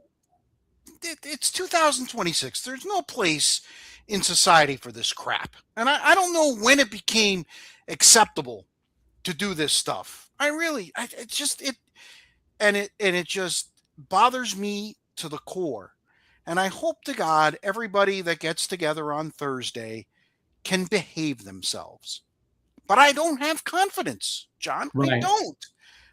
it's 2026. There's no place in society for this crap. And I don't know when it became acceptable to do this stuff. It just bothers me to the core. And I hope to God everybody that gets together on Thursday can behave themselves. But I don't have confidence, John. Right.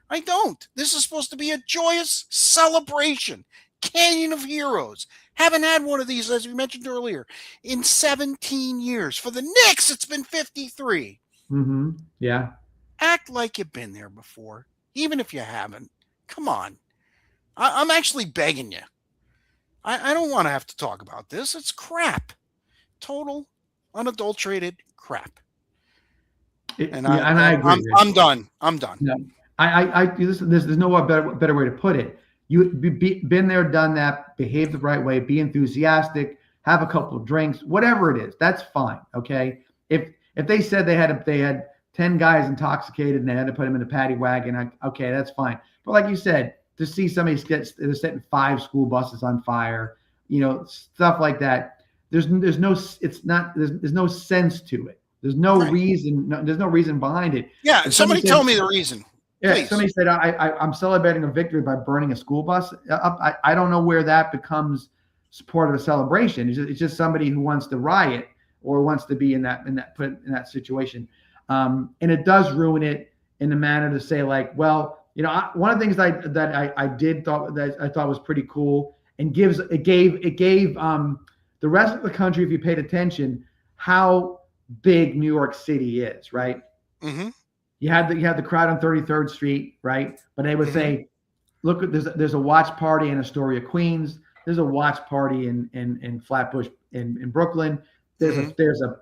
I don't. This is supposed to be a joyous celebration. Canyon of Heroes. Haven't had one of these, as we mentioned earlier, in 17 years. For the Knicks, it's been 53. Mm-hmm. Yeah. Act like you've been there before, even if you haven't. Come on. I'm actually begging you. I don't want to have to talk about this. It's crap. Total, unadulterated crap. I agree. I'm done. I'm done. No, there's no better way to put it. You've been there, done that, behave the right way, be enthusiastic, have a couple of drinks, whatever it is. That's fine. Okay. If they said they had 10 guys intoxicated and they had to put them in a paddy wagon, okay, that's fine. But like you said, to see somebody setting 5 school buses on fire, stuff like that. There's no sense to it. There's no reason. There's no reason behind it. Yeah. Somebody tell me the reason. Yeah. Please. Somebody said, I'm celebrating a victory by burning a school bus up. I don't know where that becomes part of a celebration. It's just somebody who wants to riot or wants to be in that situation. And it does ruin it in the manner to say like, well, one of the things that I thought was pretty cool and gave the rest of the country, if you paid attention, how big New York City is, right? Mm-hmm. You had the crowd on 33rd Street, right? But they would say, look, there's a watch party in Astoria, Queens. There's a watch party in Flatbush in Brooklyn. There's a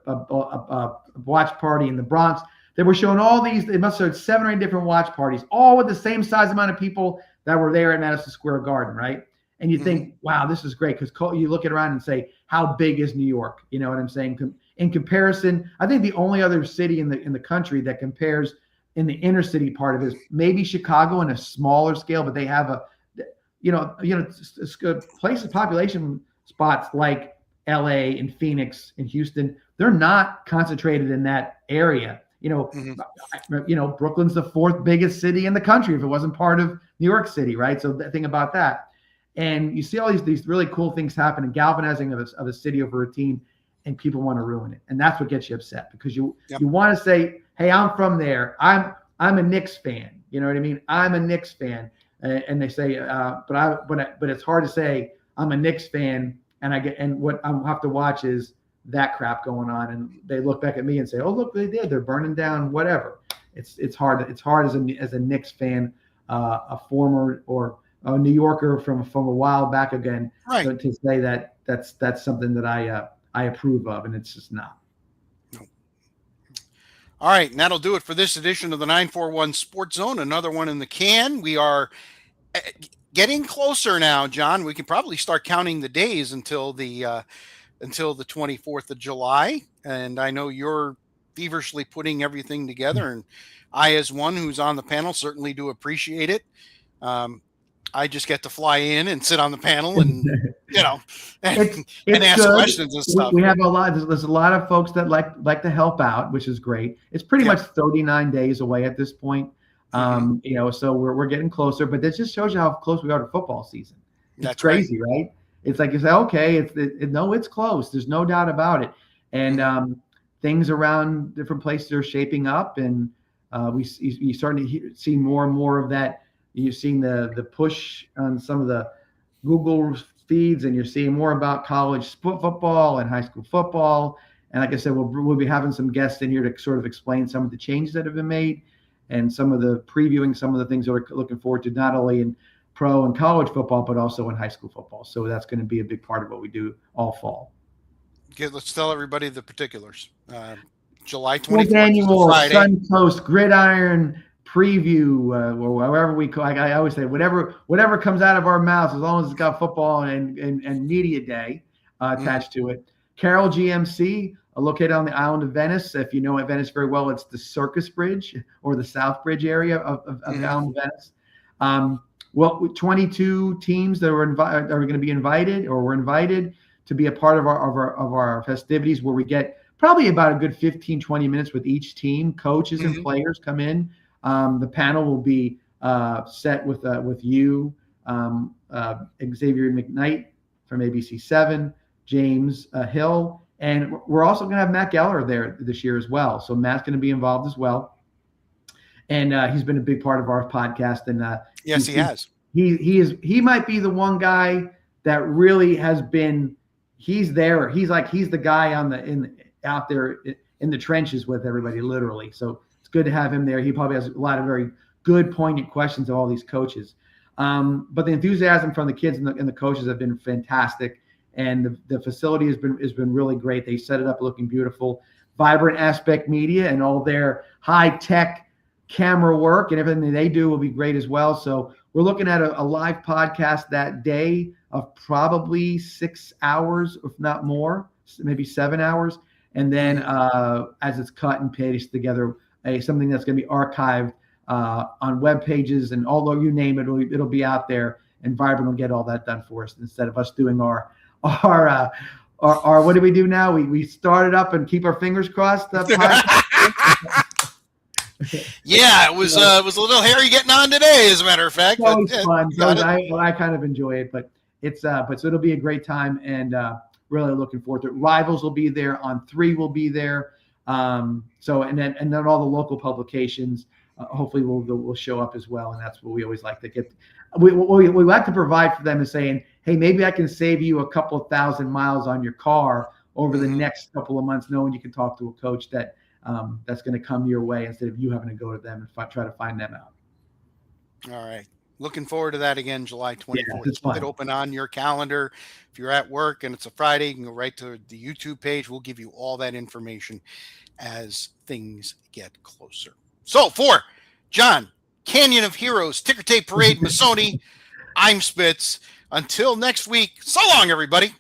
watch party in the Bronx. They were showing all these. They must have had 7 or 8 different watch parties, all with the same size amount of people that were there at Madison Square Garden, right? And you think, wow, this is great, because you look around and say, how big is New York? You know what I'm saying? In comparison, I think the only other city in the country that compares in the inner city part of it is maybe Chicago in a smaller scale, but they have places, population spots like LA and Phoenix and Houston. They're not concentrated in that area. Brooklyn's the 4th biggest city in the country if it wasn't part of New York City, right? So think about that. And you see all these really cool things happen, and galvanizing of a city over a team, and people want to ruin it. And that's what gets you upset, because you want to say, hey, I'm from there. I'm a Knicks fan. You know what I mean? I'm a Knicks fan. And they say, but it's hard to say I'm a Knicks fan, and what I have to watch is that crap going on, and they look back at me and say, oh, look, they're burning down whatever. It's hard as a Knicks fan, a former or a New Yorker from a while back again, right, to say that's something that I approve of, and it's just not. All right, and that'll do it for this edition of the 941 Sports Zone. Another one in the can. We are getting closer now, John. We can probably start counting the days until the 24th of July. And I know you're feverishly putting everything together, and I, as one who's on the panel, certainly do appreciate it. I just get to fly in and sit on the panel and, and ask good. questions and stuff. We have there's a lot of folks that like to help out, which is great. It's pretty much 39 days away at this point. So we're getting closer, but this just shows you how close we are to football season. It's crazy, right? It's like you say, okay, it's close. There's no doubt about it. And things around different places are shaping up, and you're starting to see more and more of that. You've seen the push on some of the Google feeds, and you're seeing more about college football and high school football. And like I said, we'll be having some guests in here to sort of explain some of the changes that have been made, and previewing some of the things that we're looking forward to, not only in pro and college football, but also in high school football. So that's going to be a big part of what we do all fall. Okay, let's tell everybody the particulars. July 24th, annual Friday. Suncoast Gridiron preview, or whatever we call. I always say whatever comes out of our mouths, as long as it's got football and media day attached to it. Carroll GMC, located on the island of Venice. If you know Venice very well, it's the Circus Bridge, or the South Bridge area of the island of Venice. 22 teams that are going to be invited, or were invited to be a part of our festivities, where we get probably about a good 15-20 minutes with each team. Coaches and players come in. The panel will be set with you, Xavier McKnight from ABC7, James Hill, and we're also going to have Matt Geller there this year as well. So Matt's going to be involved as well, and he's been a big part of our podcast. And yes, he has. He might be the one guy that really has been. He's there. He's the guy out there in the trenches with everybody, literally. So it's good to have him there. He probably has a lot of very good, poignant questions of all these coaches. But the enthusiasm from the kids and the coaches have been fantastic, and the facility has been really great. They set it up looking beautiful. Vibrant Aspect Media and all their high-tech camera work and everything that they do will be great as well. So we're looking at a live podcast that day of probably 6 hours, if not more, maybe 7 hours. And then as it's cut and pasted together, something that's going to be archived on web pages, and although you name it, it'll be out there, and Vibrant will get all that done for us instead of us doing our what do we do now? We start it up and keep our fingers crossed. Yeah, it was a little hairy getting on today, as a matter of fact. It's always fun. So I kind of enjoy it, but so it'll be a great time, and really looking forward to it. Rivals will be there. On3 will be there. So and then all the local publications hopefully will show up as well, and that's what we always like to get. We like to provide for them, is saying, hey, maybe I can save you a couple of 1,000 miles on your car over the next couple of months, knowing you can talk to a coach that that's going to come your way instead of you having to go to them and try to find them out. All right. Looking forward to that again, July 24th. Yeah, it's Keep fun. it open on your calendar. If you're at work and it's a Friday, you can go right to the YouTube page. We'll give you all that information as things get closer. So for John, Canyon of Heroes, Ticker Tape Parade, Missoni, I'm Spitz. Until next week, so long, everybody.